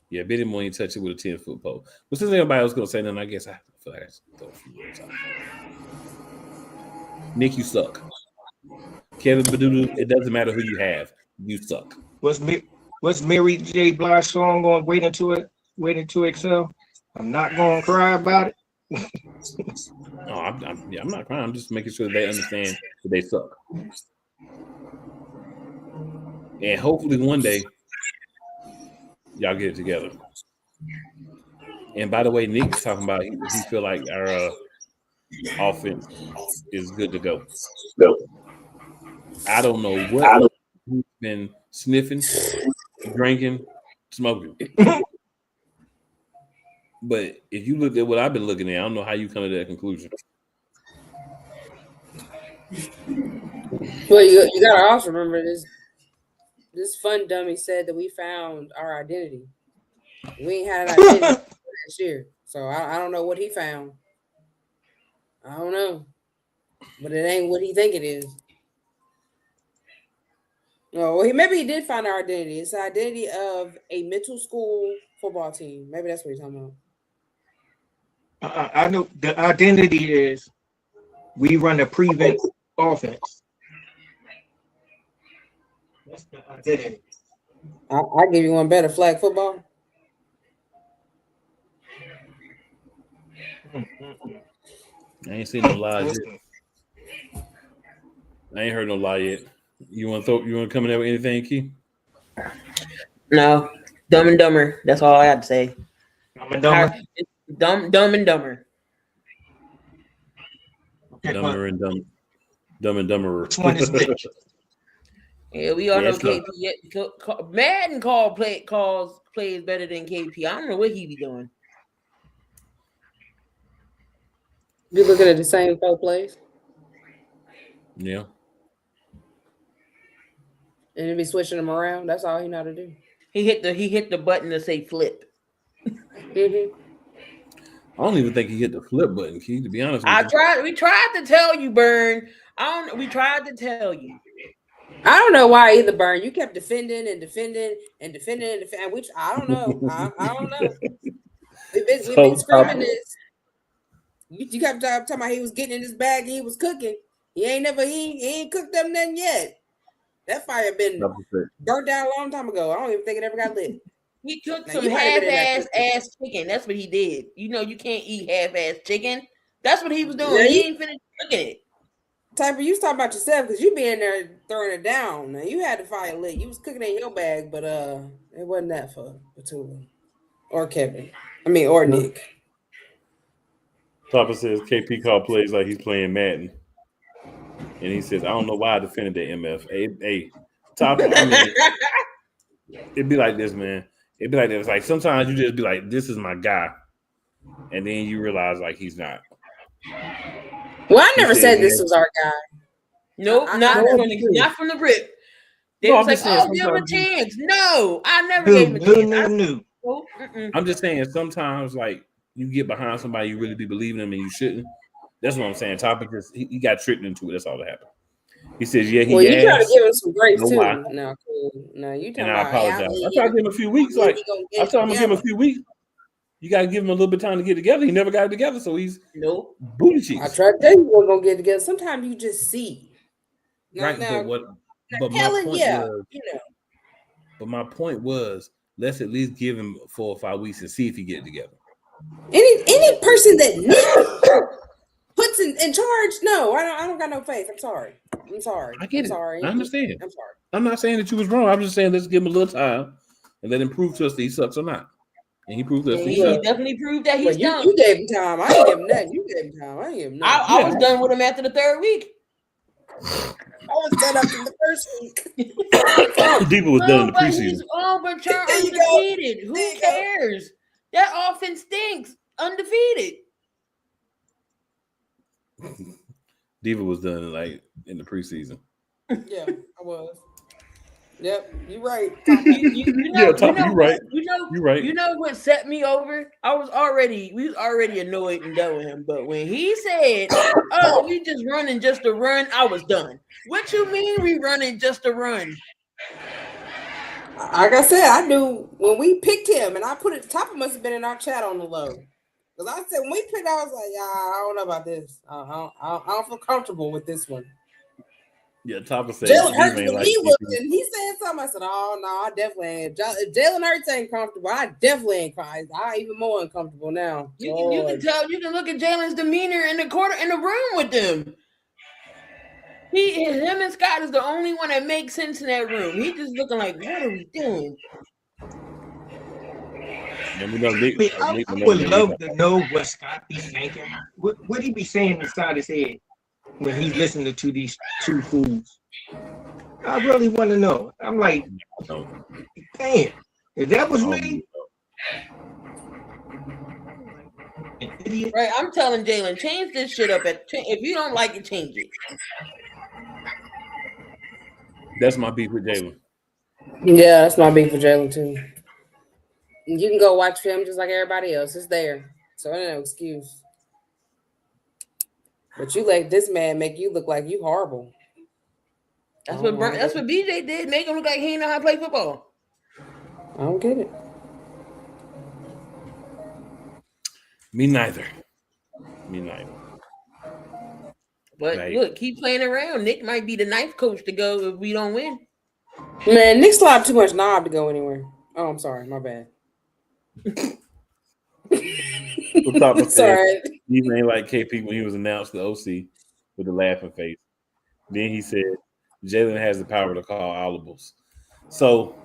Yeah, Benny won't even touch it with a 10-foot pole. But since everybody else going to say nothing, I guess I feel like I should throw a few words out. Nick, you suck. Kevin Badudu, it doesn't matter who you have. You suck. What's Mary J. Blige song on Wait Until Excel? I'm not going to cry about it. No, I'm not crying. I'm just making sure that they understand that they suck. And hopefully one day, y'all get it together. And by the way, Nick's talking about he feel like our offense is good to go. I don't know what he's been sniffing, drinking, smoking. But if you look at what I've been looking at, I don't know how you come to that conclusion. Well, you gotta also remember this fun dummy said that we found our identity. We ain't had an identity last year. So I don't know what he found. I don't know. But it ain't what he think it is. No, well, maybe he did find our identity. It's the identity of a middle school football team. Maybe that's what he's talking about. I know the identity is we run a prevent offense. That's the identity. I'll give you one better. Flag football. I ain't seen no lies yet. I ain't heard no lie yet. You want to come in there with anything, Key? No. Dumb and Dumber. That's all I got to say. Dumb and Dumber. Dumb and Dumber. Okay, Dumber and dumb. Dumb and Dumberer. Which one is which? Yeah, we all know KP. Madden calls plays better than KP. I don't know what he be doing. You looking at the same 4 plays? Yeah. And he be switching them around. That's all he know how to do. He hit the button to say flip. Mm-hmm. I don't even think he hit the flip button, Key, to be honest with you. We tried to tell you, Burn. We tried to tell you. I don't know why either, Burn. You kept defending, which I don't know. I don't know. We've been scrubbing this. You kept talking about he was getting in his bag and he was cooking. He ain't cooked them nothing yet. That fire been burnt down a long time ago. I don't even think it ever got lit. He took some half-ass chicken. That's what he did. You know you can't eat half-ass chicken. That's what he was doing. Yeah, he ain't finished cooking it. Typer, you was talking about yourself because you be in there throwing it down. Now, you had the fire lit. You was cooking in your bag, but it wasn't that for Batula or Kevin. Or Nick. Papa says KP call plays like he's playing Madden. And he says, I don't know why I defended the MF. Hey, Topper, it'd be like this, man. It'd be like this. Like sometimes you just be like, this is my guy. And then you realize like he's not. Well, I never said said this was our guy. Nope, not from the rip. They was like, "Oh, give him a chance." No, I never gave him a chance. No. I'm just saying sometimes like you get behind somebody you really be believing them and you shouldn't. That's what I'm saying. Topic is he got tricked into it. That's all that happened. He says, "Yeah, he." Well, you try to give him some grace too. Why. No, cool. No, you. And I apologize. I tried to give him a few weeks. Like I told him to give him a few weeks. You got to give him a little bit of time to get together. He never got it together, so he's booty cheeks. I tried to tell you we're gonna get together. Sometimes you just see. Right, now, but my point was, But my point was, let's at least give him 4 or 5 weeks and see if he get it together. Any person that puts in charge, no, I don't got no faith. I'm sorry. I get it. Sorry. I understand. I'm sorry. I'm not saying that you was wrong. I'm just saying let's give him a little time and let him prove to us that he sucks or not. And he proved us. He definitely proved that he's done. You gave him time. I didn't give him nothing. You gave him time. I didn't give him nothing. I was done with him after the 3rd week. I was done after the 1st week. Diva was done in the preseason. But you're undefeated. Who cares? That offense stinks. Undefeated. Diva was done like in the preseason. Yeah, I was. Yep, you're right. You're right. You're right. You know what set me over? We was already annoyed and done with him. But when he said, "Oh, we just running just to run," I was done. What you mean we running just to run? Like I said, I knew when we picked him, and I put it. Top must have been in our chat on the low, because I said when we picked, I was like, "Yeah, I don't know about this. I don't feel comfortable with this one." Yeah, Topper said Jalen Hurts when he looked and he said something. I said, "Oh no, I definitely ain't. If Jalen Hurts ain't comfortable, I definitely ain't. I'm even more uncomfortable now." You can tell. You can look at Jalen's demeanor in the room with them. Him and Scott is the only one that makes sense in that room. He just looking like, what are we doing? I would love to know what Scott be thinking. What he be saying inside his head when he's listening to these two fools. I really want to know. I'm like, damn, if that was me. Right, I'm telling Jalen, change this shit up. If you don't like it, change it. That's my beef with Jalen. Yeah, that's my beef with Jalen too. You can go watch film just like everybody else. It's there, so ain't no excuse. But you let this man make you look like you horrible. That's what BJ did. Make him look like he didn't know how to play football. I don't get it. Me neither. But look, keep playing around. Nick might be the ninth coach to go if we don't win. Man, Nick still have too much knob to go anywhere. Oh, I'm sorry. My bad. Sorry. He ain't like KP when he was announced the OC with the laughing face. Then he said Jalen has the power to call audibles. So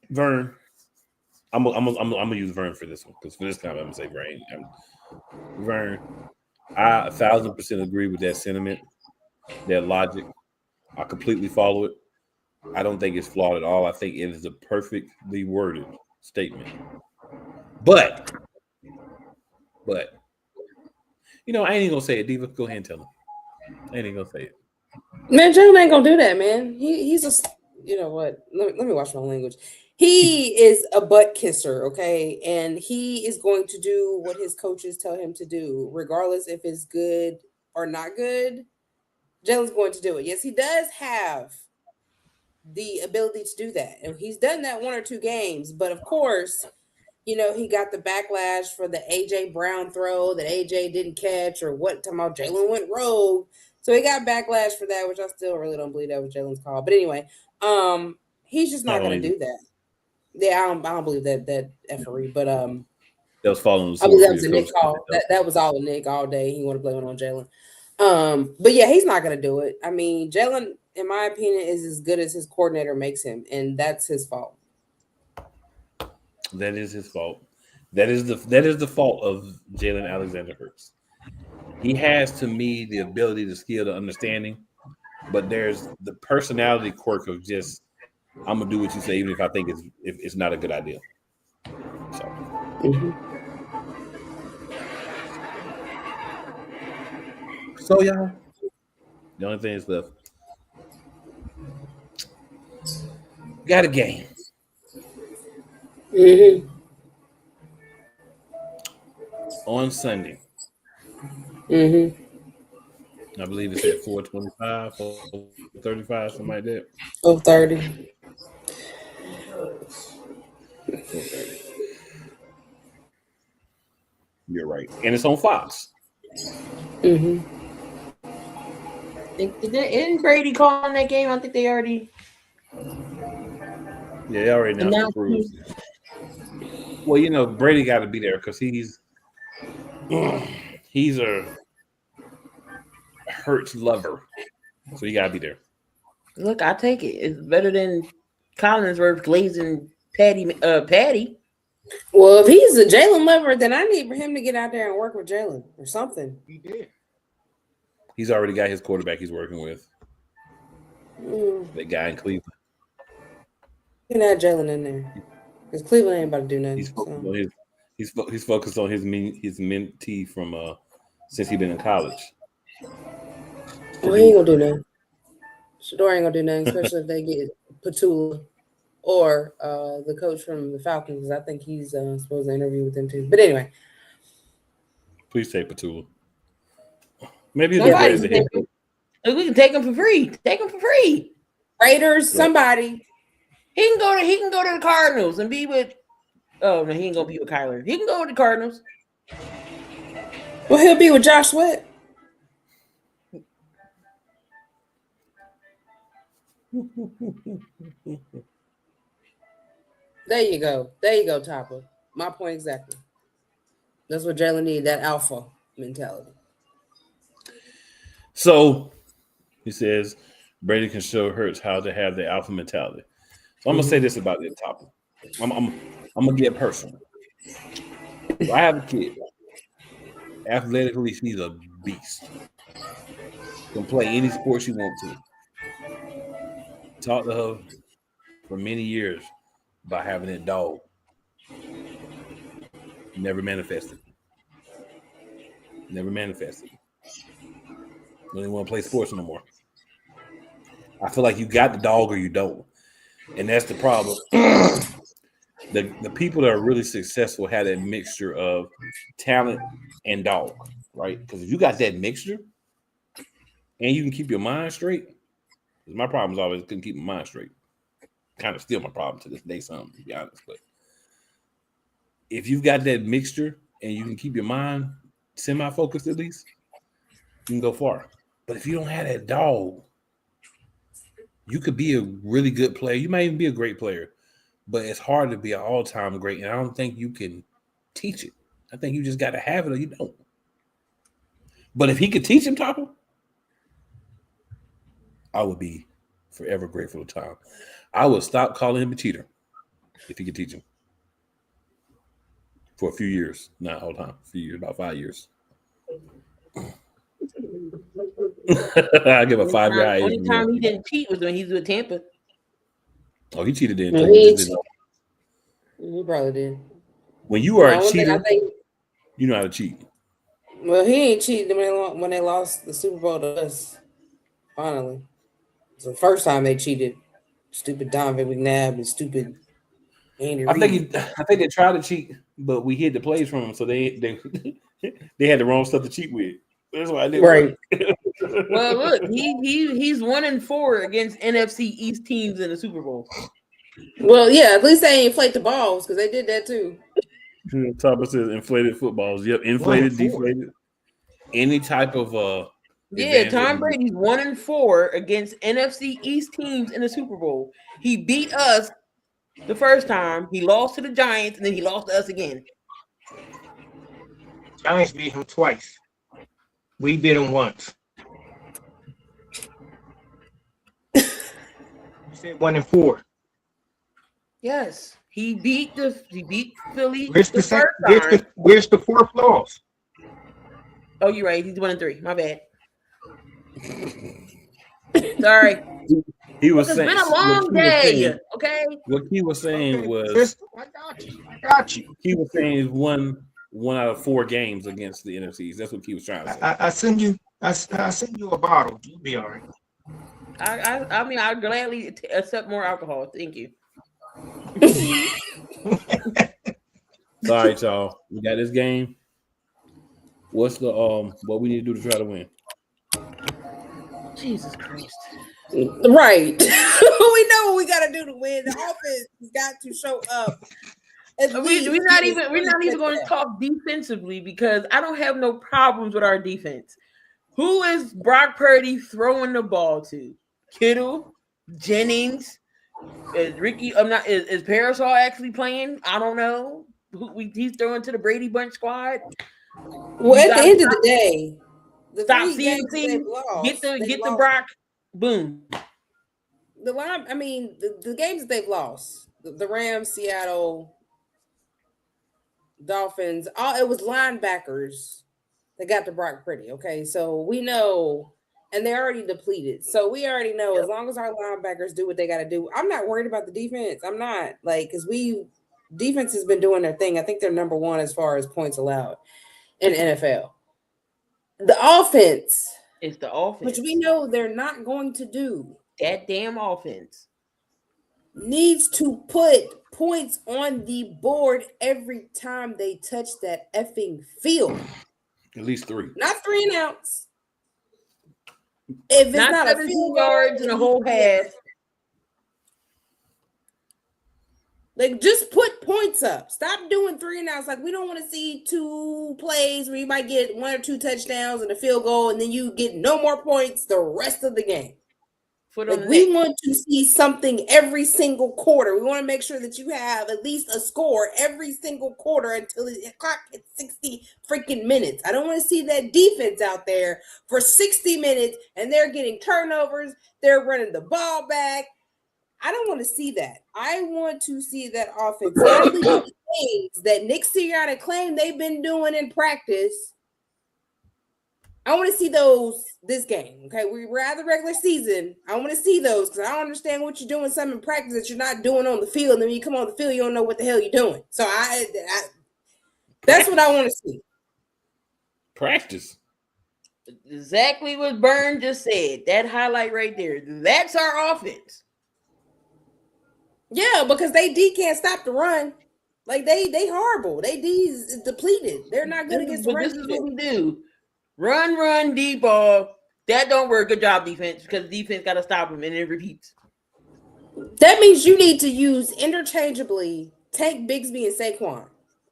Vern, I'm gonna use Vern for this one because for this time I'm gonna say Vern. I 1,000% agree with that sentiment, that logic. I completely follow it. I don't think it's flawed at all. I think it is a perfectly worded statement. But you know, I ain't gonna say it, Diva. Go ahead and tell him. I ain't gonna say it. Man, Jalen ain't gonna do that, man. He's a, you know what? Let me watch my language. He is a butt kisser, okay? And he is going to do what his coaches tell him to do, regardless if it's good or not good. Jalen's going to do it. Yes, he does have the ability to do that. And he's done that 1 or 2 games. But of course, you know, he got the backlash for the A.J. Brown throw that A.J. didn't catch or what, talking about Jalen went rogue. So he got backlash for that, which I still really don't believe that was Jalen's call. But anyway, he's just not going to do that. Yeah, I don't believe that effery, but that was following. I believe that was a Nick call. That was all a Nick all day. He wanted to blame it on Jalen. But yeah, he's not going to do it. I mean, Jalen, in my opinion, is as good as his coordinator makes him, and that's his fault. That is his fault. That is the fault of Jalen Alexander Hurts. He has, to me, the ability, the skill, the understanding, but there's the personality quirk of just, I'm gonna do what you say, even if I think it's not a good idea. So, So y'all, the only thing is left. Got a game. Mm-hmm. On Sunday. Mm-hmm. I believe it's at 4:25, 4:35, something like that. 4:30. 4:30. You're right. And it's on Fox. Mm-hmm. Isn't Brady calling that game? I think they already. Yeah, they already announced the crews. Well, you know, Brady got to be there because he's a Hurts lover, so you got to be there. Look, I take it. It's better than Collinsworth glazing Patty. Well, if he's a Jalen lover, then I need for him to get out there and work with Jalen or something. He did. He's already got his quarterback he's working with. That guy in Cleveland. Get that Jalen in there because Cleveland ain't about to do nothing. He's focused on his mentee from since he been in college. Well, he ain't gonna do nothing. Shador ain't gonna do nothing, especially if they get Petula or the coach from the Falcons, because I think he's supposed to interview with them too. But anyway, please take Petula. Maybe we can take him for free. Take him for free. Raiders, somebody. He can go to the Cardinals and be with. Oh no, he ain't gonna be with Kyler. He can go with the Cardinals. Well, he'll be with Josh Sweat. There you go, Topper. My point exactly. That's what Jalen needs, that alpha mentality. So he says Brady can show Hurts how to have the alpha mentality. So I'm gonna say this about this Topper. I'm gonna get personal. If I have a kid, athletically, she's a beast. Can play any sport she wants to. Talked to her for many years about having that dog. Never manifested. Don't even want to play sports no more. I feel like you got the dog or you don't. And that's the problem. The people that are really successful have that mixture of talent and dog, right? Because if you got that mixture and you can keep your mind straight, because my problem is always couldn't keep my mind straight. Kind of still my problem to this day, to be honest. But if you've got that mixture and you can keep your mind semi-focused at least, you can go far. But if you don't have that dog, you could be a really good player. You might even be a great player, but it's hard to be an all-time great. And I don't think you can teach it. I think you just got to have it or you don't. But if he could teach him, Topper, I would be forever grateful to Tom. I would stop calling him a cheater if he could teach him. For a few years, not all the time. A few years, about 5 years. I give a 5-year age. Only time he didn't cheat was when he was with Tampa. Oh, he cheated then. He probably did. When you are a cheater, you know how to cheat. Well, he ain't cheated when they lost the Super Bowl to us. Finally, it's the first time they cheated. Stupid Donovan McNabb and stupid Andy Reid. I think they tried to cheat, but we hid the plays from them, so they had the wrong stuff to cheat with. That's why I did. Right. Well, look, he's 1-4 against NFC East teams in the Super Bowl. Well, yeah, at least they inflate the balls because they did that too. Topper says inflated footballs. Yep, inflated, deflated. Any type of yeah, Tom Brady's 1-4 against NFC East teams in the Super Bowl. He beat us the first time. He lost to the Giants, and then he lost to us again. Giants beat him twice. We beat him once. You said 1-4. Yes, he beat Philly Where's the first time. Where's the 4th loss? Oh, you're right. He's 1-3. My bad. Sorry. It's been a long day. Okay. What he was saying was, I got you. He was saying is 1 out of 4 games against the NFCs. That's what he was trying to say. I send you a bottle. You'll be all right. I mean, I'll gladly accept more alcohol. Thank you. All right, y'all. We got this game. What's the what we need to do to try to win? Jesus Christ. Right. We know what we gotta do to win. The offense has got to show up. We're not even going to talk defensively because I don't have no problems with our defense. Who is Brock Purdy throwing the ball to? Kittle, Jennings, is Ricky? Is Parasol actually playing? I don't know. He's throwing to the Brady Bunch squad. Well, at the end of the day, stop CMC. Get the Brock. Boom. The games that they've lost, the Rams, Seattle, Dolphins, it was linebackers that got to Brock Purdy. Okay, so we know, and they're already depleted. So we already know as long as our linebackers do what they got to do, I'm not worried about the defense. I'm not because defense has been doing their thing. I think they're number 1 as far as points allowed in NFL. The offense. It's the offense. Which we know they're not going to do. That damn offense needs to put points on the board every time they touch that effing field. At least 3. Not 3 and outs. If it's not 17 yards in a whole half. Like, just put points up. Stop doing 3 and outs. Like, we don't want to see 2 plays where you might get 1 or 2 touchdowns and a field goal, and then you get no more points the rest of the game. Like, we want to see something every single quarter. We want to make sure that you have at least a score every single quarter until the clock hits 60 freaking minutes. I don't want to see that defense out there for 60 minutes and they're getting turnovers. They're running the ball back. I don't want to see that. I want to see that offense actually do the things that Nick Sirianni claimed they've been doing in practice. I want to see those this game. Okay, we're at the regular season. I want to see those because I don't understand what you're doing something in practice that you're not doing on the field. And then when you come on the field, you don't know what the hell you're doing. So that's what I want to see. Practice. Exactly what Byrne just said. That highlight right there. That's our offense. Yeah, because they D can't stop the run. Like they horrible. They D is depleted. They're not good against the run. This is what we do. Run, deep ball. That don't work. Good job, defense, because the defense got to stop them, and it repeats. That means you need to use interchangeably Tank Bigsby and Saquon.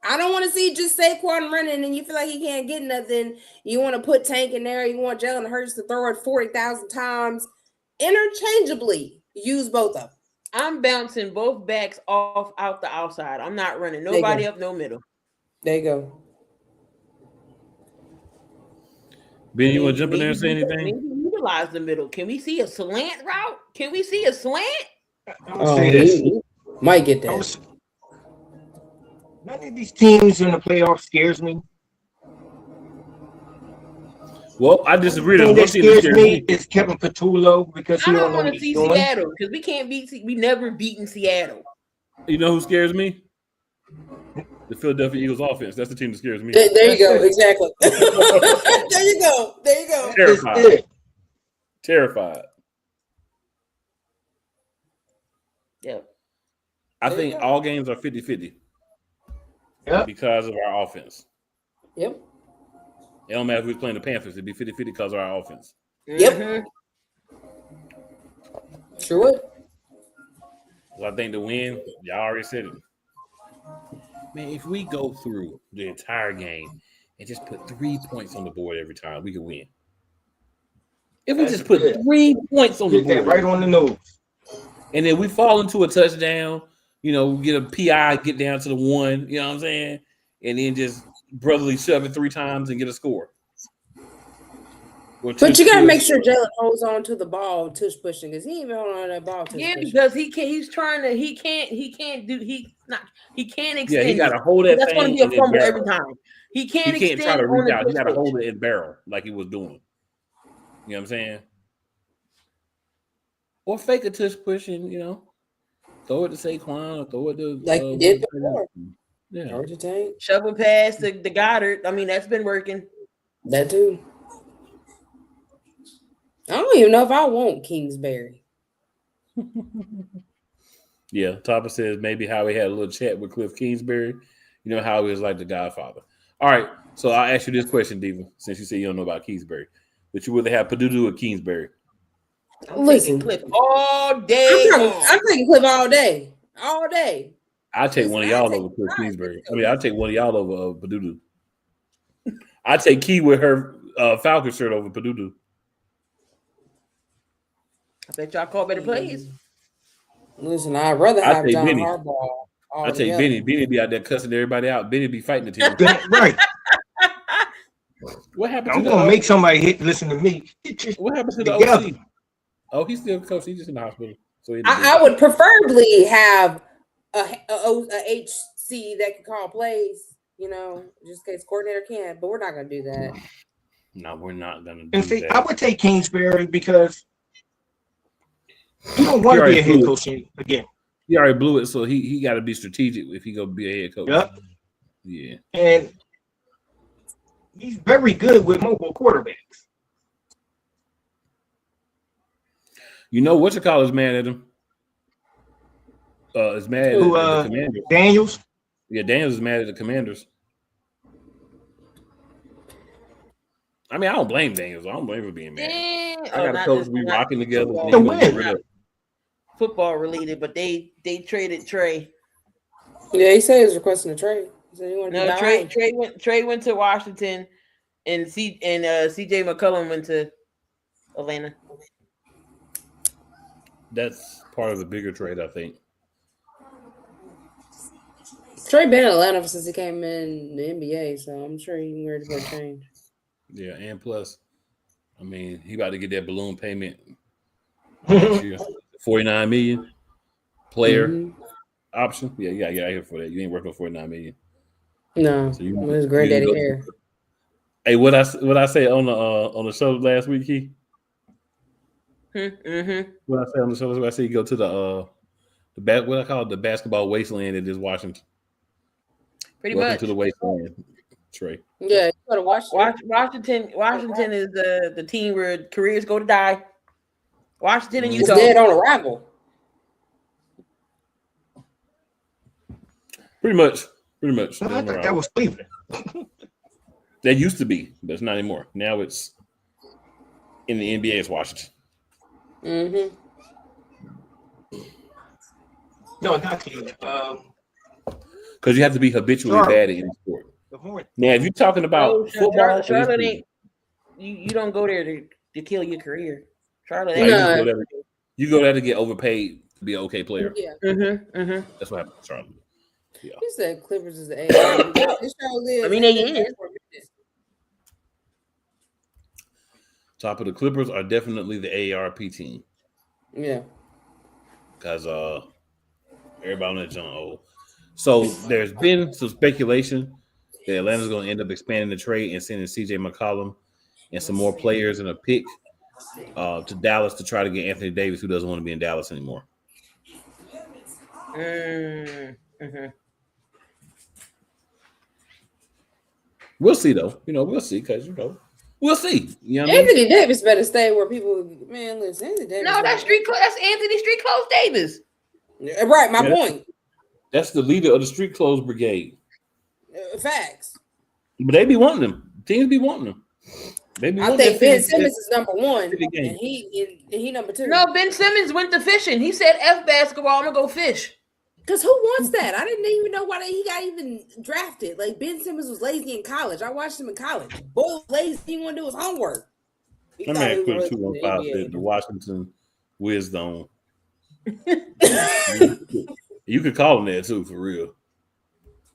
I don't want to see just Saquon running and you feel like he can't get nothing. You want to put Tank in there. You want Jalen Hurts to throw it 40,000 times. Interchangeably use both of them. I'm bouncing both backs off out the outside. I'm not running nobody up, no middle. There you go. Ben, you want to jump in there and say anything? Maybe utilize the middle. Can we see a slant route? Can we see a slant? Might get that. None of these teams in the playoffs scares me. Well, I disagree. The that scares me is Kevin Patullo because I don't want to see Seattle because we can't beat. We never beaten Seattle. You know who scares me? The Philadelphia Eagles offense. That's the team that scares me. There you go. Exactly. There you go. Terrified. Yep. I think all games are 50-50. Yep. Because of our offense. Yep. It don't matter if we're playing the Panthers. It'd be 50-50 because of our offense. Yep. Mm-hmm. Sure would. Well, I think the win, y'all already said it. Man, if we go through the entire game and just put 3 points on the board every time, we can win. If we just put 3 points on the board. Right on the nose. And then we fall into a touchdown, get a PI, get down to the 1, you know what I'm saying? And then just brotherly shove it 3 times and get a score. But you gotta make sure Jalen holds on to the ball, tush pushing, because he ain't even holding on to that ball. Yeah, because he can't. He's trying to. He can't extend. Yeah, he gotta hold that. That's going to be a fumble every time. He can't try to reach out. He gotta hold it in barrel like he was doing. You know what I'm saying? Or fake a tush push and throw it to Saquon or throw it to like he did before. Yeah. Georgia Tank. Shovel pass to the Goddard. I mean, that's been working. That too. I don't even know if I want Kingsbury. Yeah, Topper says maybe Howie had a little chat with Cliff Kingsbury. You know, Howie is like the Godfather. All right, so I'll ask you this question, Diva, since you say you don't know about Kingsbury. Would you rather have Purdue or Kingsbury? Listen, Cliff all day. I'm taking Cliff all day. All day. I'll take one of y'all over Cliff Kingsbury. I mean, I'll take one of y'all over Purdue. I'll take Key with her Falcon shirt over Purdue. I bet y'all call better plays. Listen, I'd rather have John Harbaugh. I take Benny. Benny be out there cussing everybody out. Benny be fighting the team. Right. What happened? I'm gonna make somebody listen to me. What happened to the OC? Oh, he's still coach. He's just in the hospital. So I would preferably have a HC that can call plays. You know, just in case coordinator can. But we're not gonna do that. No, we're not gonna do And see, that. I would take Kingsbury because you don't want to be a head coach again. He already blew it, so he got to be strategic if he go be a head coach. Yep. Yeah. And he's very good with mobile quarterbacks. You know what you call is mad at him? Is mad at the Commanders. Daniels? Yeah, Daniels is mad at the Commanders. I mean, I don't blame Daniels. I don't blame him for being mad. I got a coach we rocking together. Football related, but they traded Trey. Yeah, he said he was requesting a trade. Trey went to Washington, and CJ McCollum went to Atlanta. That's part of the bigger trade, I think. Trey been in Atlanta since he came in the NBA, so I'm sure he's ready for a change. Yeah, and plus, I mean, he about to get that balloon payment next year. $49 million player option. Yeah, I here for that. You ain't working for $49 million. No, so his granddaddy hair. Hey, what I say on the show last week, Key? What I say on the show, I say you go to what I call it, the basketball wasteland that is Washington. Pretty Welcome much to the wasteland, Trey. Yeah, you go to Washington. Washington is the team where careers go to die. Washington and Utah. It's dead on arrival. Pretty much. I thought that was Cleveland. That used to be, but it's not anymore. Now it's in the NBA. It's Washington. No, not Cleveland. Because you have to be habitually bad at any sport. Now, if you're talking about football, Charlotte ain't. You don't go there to kill your career. Charlotte ain't. You go there to get overpaid to be an okay player. Yeah. That's what happened to Charlotte. Yeah. He said Clippers is the A. I mean, they is. Top of the Clippers are definitely the AARP team. Yeah. Because everybody on that jump old. So there's been some speculation that Atlanta's going to end up expanding the trade and sending CJ McCollum and some more players and a pick to Dallas to try to get Anthony Davis, who doesn't want to be in Dallas anymore. We'll see, though. We'll see because, we'll see. You know what Anthony Davis better stay where people, man, listen. Anthony Davis. No, that's Anthony Street Clothes Davis. Right, my point. That's the leader of the Street Clothes Brigade. Facts. But they be wanting them. Teams be wanting them. I think Ben Simmons is number one, and he number two. No, Ben Simmons went to fishing. He said, "F basketball, I'm gonna go fish." Because who wants that? I didn't even know why he got even drafted. Like, Ben Simmons was lazy in college. I watched him in college. Boy was lazy. He didn't want to do his homework. That man put 215 the Washington Wisdom. You could call him that too, for real.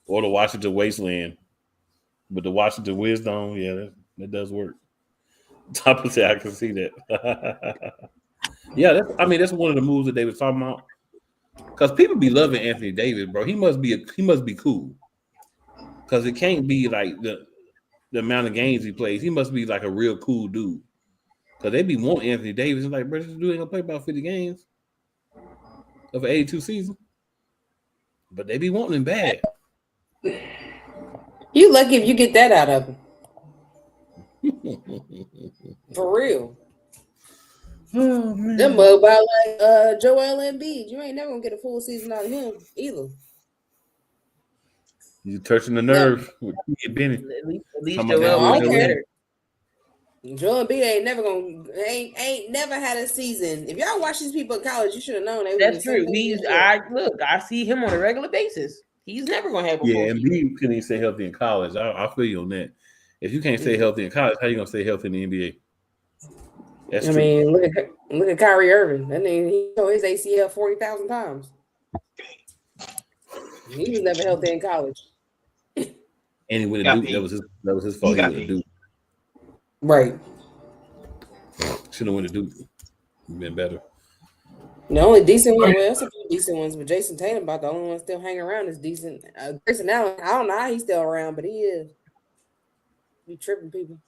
Or the Washington Wasteland. But the Washington Wisdom, yeah, that does work. Top of say I can see that. Yeah, that's one of the moves that they were talking about. Because people be loving Anthony Davis, bro. He must be cool. Because it can't be like the amount of games he plays. He must be like a real cool dude. Because they be wanting Anthony Davis. And like, bro, this dude ain't gonna play about 50 games of an 82 season. But they be wanting him bad. You lucky if you get that out of him. For real. Oh, man. Them about like Joel Embiid. You ain't never gonna get a full season out of him either. You touching the nerve with Benny. At least Talking Joel about will that get boy better. Joel Embiid ain't never had a season. If y'all watch these people in college, you should have known they were That's true. I see him on a regular basis. He's never gonna have a full and season. Embiid couldn't even stay healthy in college. I feel you on that. If you can't stay healthy in college, how you gonna stay healthy in the NBA? That's true. mean, look at Kyrie Irving. That nigga, he tore his ACL 40,000 times. He was never healthy in college. And he went to Duke. That was his fault. He went to Duke. Right. Should have went to Duke. Been better. The only decent one, well, there's a few decent ones, but Jason Tatum about the only one still hanging around is decent. Grayson Allen, I don't know how he's still around, but he is. He tripping people.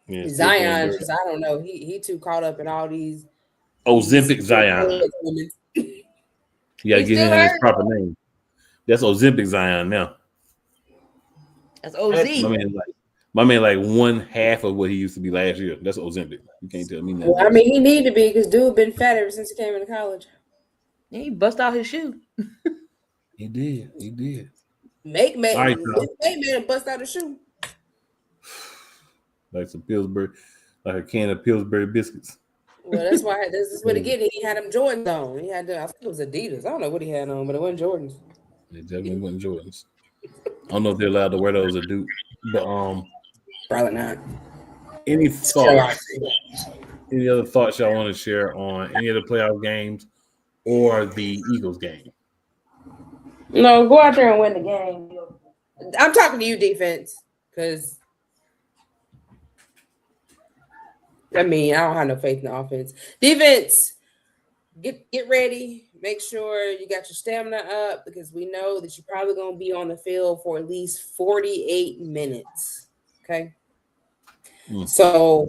Yeah, Zion, just I don't know. He too caught up in all these Ozempic Zion. You gotta give him his proper name. That's Ozempic Zion now. That's OZ. My man, like one half of what he used to be last year. That's Ozempic. You can't tell me nothing. Well, I mean, he need to be because dude been fat ever since he came into college. Yeah, he bust out his shoe. He did. Make made Right, him bust out his shoe. Like some Pillsbury, like a can of Pillsbury biscuits. Well, that's why this is what he get. He had them Jordans on. He had I think it was Adidas. I don't know what he had on, but it wasn't Jordans. It definitely wasn't Jordans. I don't know if they're allowed to wear those or do, but probably not. Any thoughts? Any other thoughts y'all want to share on any of the playoff games or the Eagles game? No, go out there and win the game. I'm talking to you, defense, because I mean I don't have no faith in the offense. Defense, get ready. Make sure you got your stamina up because we know that you're probably going to be on the field for at least 48 minutes. Okay. So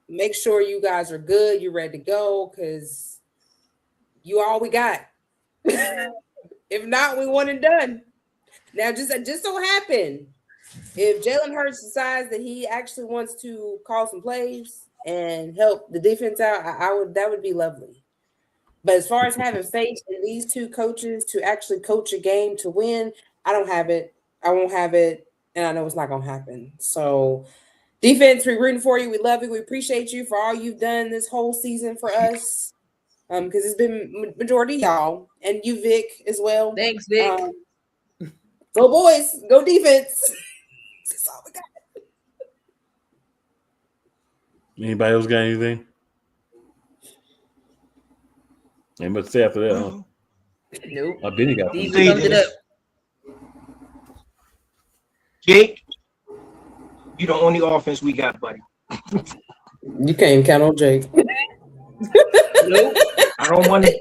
make sure you guys are good. You're ready to go because you all we got. If not, we one and done. Now, just so happen, if Jalen Hurts decides that he actually wants to call some plays and help the defense out, that would be lovely. But as far as having faith in these two coaches to actually coach a game to win, I don't have it. I won't have it, and I know it's not going to happen. So, defense, we're rooting for you. We love you. We appreciate you for all you've done this whole season for us because it's been majority y'all and you, Vic, as well. Thanks, Vic. Go boys. Go defense. That's all we got. Anybody else got anything? Ain't much to say after that, huh? Nope. I bet he got Steve summed it up. Jake, you the only offense we got, buddy. You can't even count on Jake. Nope. I don't want to.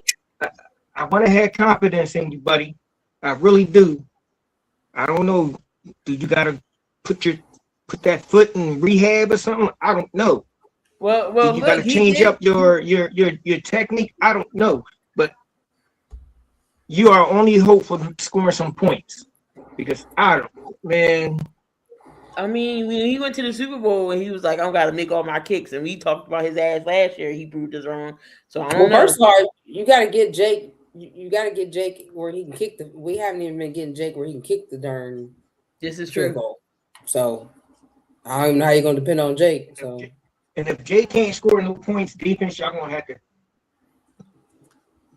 I want to have confidence in you, buddy. I really do. I don't know. Do you got to put that foot in rehab or something? I don't know. Well, you got to change up your technique. I don't know, but you are only hope for scoring some points because I don't, man. I mean, when he went to the Super Bowl and he was like, "I'm gotta make all my kicks," and we talked about his ass last year, he proved us wrong. So I don't know. First of all, you got to get Jake. You got to get Jake where he can kick the. We haven't even been getting Jake where he can kick the darn. This is true. Goal. So I don't even know how you're gonna depend on Jake. So. And if Jay can't score no points defense, y'all gonna have to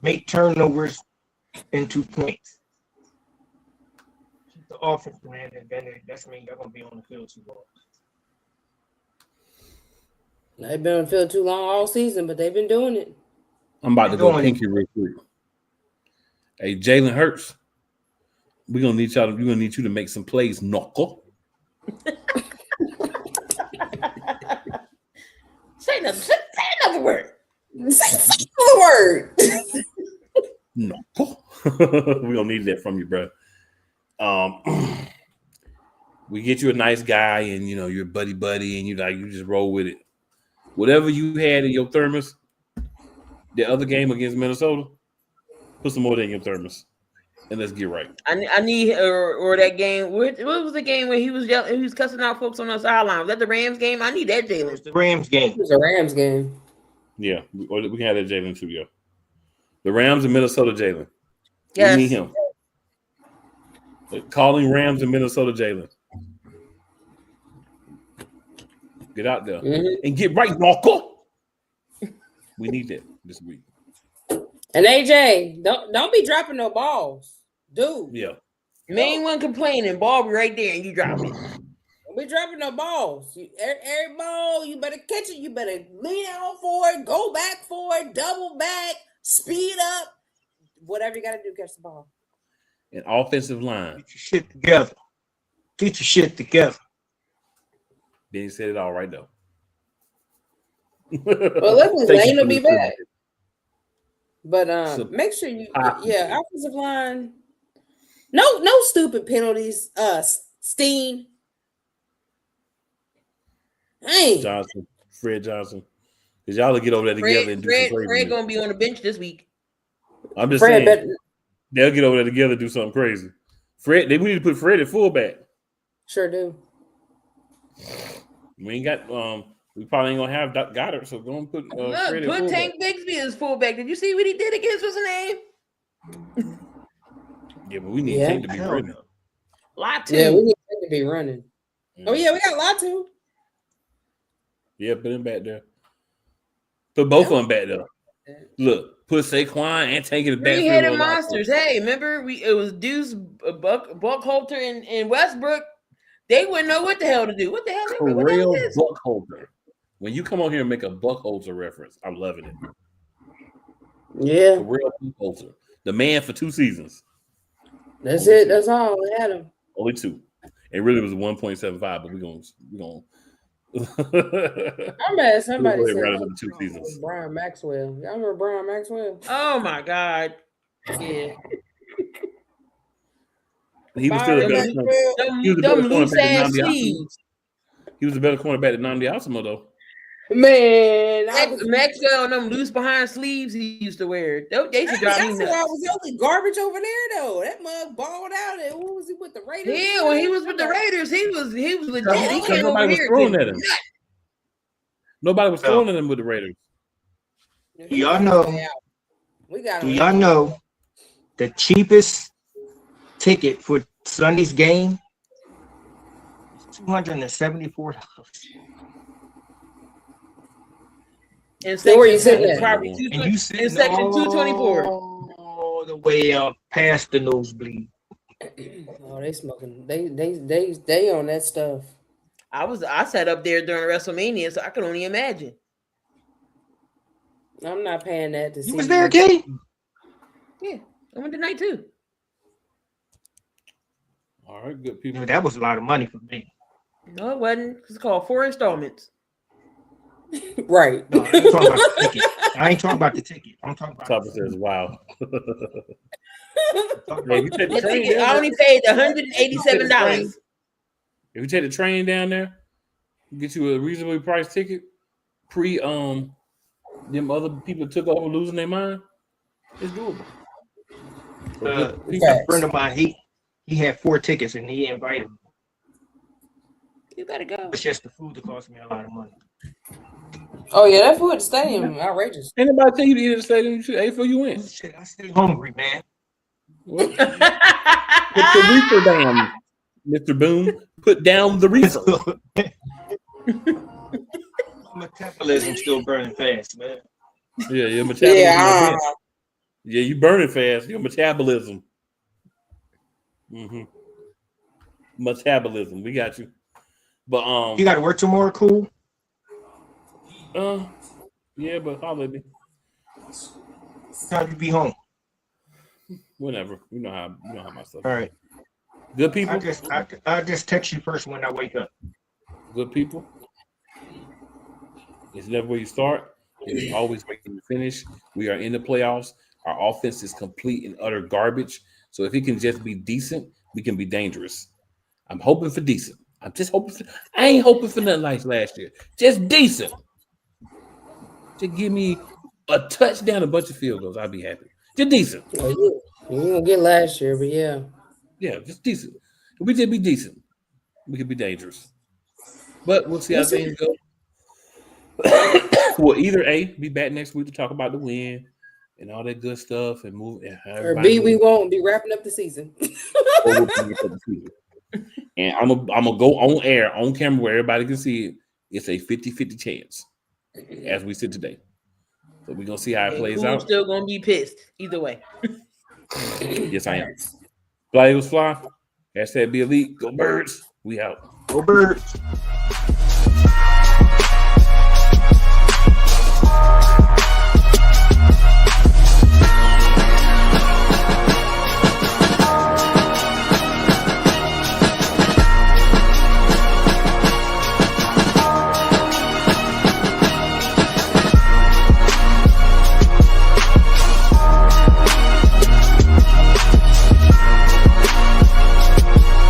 make turnovers into points. Keep the offense, man, and then that's mean y'all gonna be on the field too long. They've been on the field too long all season, but they've been doing it. I'm about to go pinky real quick. Hey, Jalen Hurts, we're gonna need you to make some plays, knuckle. Say another word. Say another word. No. We're gonna need that from you, bro. We get you a nice guy and you're buddy and you just roll with it. Whatever you had in your thermos, the other game against Minnesota, put some more in your thermos. and let's get right. I need or that game. What was the game where he was yelling, he was cussing out folks on the sideline? Was that the Rams game? I need that It Jalen. was the Rams game. It was a Rams game. Yeah, we can have that Jalen too, yo. The Rams in Minnesota, Jalen. Yes. We need him. Calling Rams in Minnesota, Jalen. Get out there and get right, Walker. We need that this week. And AJ, don't be dropping no balls, dude. Yeah. Main one complaining, ball be right there, and you drop it. Don't be dropping no balls. Every ball, you better catch it. You better lean out for it, go back for it, double back, speed up, whatever you got to do, catch the ball. An offensive line. Get your shit together. Get your shit together. Then he said it all right though. Well, look, Lane will be back. But make sure you, offensive line. No stupid penalties. Steen. Hey, Fred Johnson. Because y'all will get over there together and do some crazy. Fred gonna be on the bench this week. I'm just saying. They'll get over there together and do something crazy. We need to put Fred at fullback. Sure do. We ain't got we probably ain't gonna have Goddard, so go and put Fred at Put fullback. Tank Bigsby as fullback. Did you see what he did against what's his name? Yeah, but we need Tank to be running. Latu. Yeah, we need Tank to be running. Oh yeah, we got Latu. Yeah, put him back there. Put both of them back there. Look, put Saquon and Tank in the back. Three-headed monsters. Hey, remember it was Deuce, Buckholter, and Westbrook. They wouldn't know what the hell to do. What the hell? Real Buckholter. When you come on here and make a Buckholter reference, I'm loving it. Yeah, the real Buckholter, the man for 2 seasons. That's it. That's all. We had him. Only 2. It really was 1.75, but we're gonna. I'm mad. Somebody said 2 seasons. Brian Maxwell. Y'all remember Brian Maxwell? Oh my God! Yeah. He was still a better cornerback. He was a better cornerback than Nnamdi Asomugha, though. Man, Maxwell and them loose behind sleeves he used to wear. They should drive me nuts. I was the only garbage over there though. That mug balled out. And what was he with the Raiders? Yeah, when he was with the Raiders, he was legit. He came nobody over was here. throwing at him. Nobody was throwing at him with the Raiders. Do y'all know? Do y'all know the cheapest ticket for Sunday's game? $274. And where you sitting at? And you sitting in section 224. All the way up past the nosebleed. Oh, they smoking. They on that stuff. I sat up there during WrestleMania, so I can only imagine. I'm not paying that to see. You was there, Kate? Yeah, I went tonight too. All right, good people. That was a lot of money for me. No, it wasn't. It's called 4 installments. Right. No, I ain't talking about the ticket. I ain't talking about the ticket. I'm talking about. Topper says, "Wow." I only paid $187. If you take the train down there, you get you a reasonably priced ticket. Them other people took over losing their mind. It's doable. A friend of mine, he had 4 tickets and he invited me. You gotta go. It's just the food that cost me a lot of money. Oh yeah, that food at the stadium outrageous. Anybody tell you to eat at the stadium? You should ate before you went. Shit, I stay hungry, man. Put the reefer down, Mr. Boom. Put down the reefer. My metabolism still burning fast, man. Yeah, your metabolism. Yeah, you burning fast. Your metabolism. Metabolism. We got you. But you got to work tomorrow, cool. Yeah, but holler at me. Time you be home. Whenever. You know how my stuff. All right. Good people. I just text you first when I wake up. Good people. It's never where you start. It's always where you finish. We are in the playoffs. Our offense is complete and utter garbage. So if it can just be decent, we can be dangerous. I'm hoping for decent. I'm just hoping for. I ain't hoping for nothing like last year. Just decent. Just give me a touchdown, a bunch of field goals. I'll be happy. Just decent. Oh, yeah. You didn't get last year, but yeah. Yeah, just decent. If we did be decent, we could be dangerous. But we'll see how We'll see. things go. Well, either A, be back next week to talk about the win and all that good stuff and move. Or B, we won't be wrapping up the season. And I'm gonna go on air, on camera, where everybody can see it. It's a 50-50 chance as we sit today. So we're gonna see how it plays out. Still gonna be pissed either way. Yes, I am. Fly Eagles fly. #be elite. Go Birds. We out. Go Birds.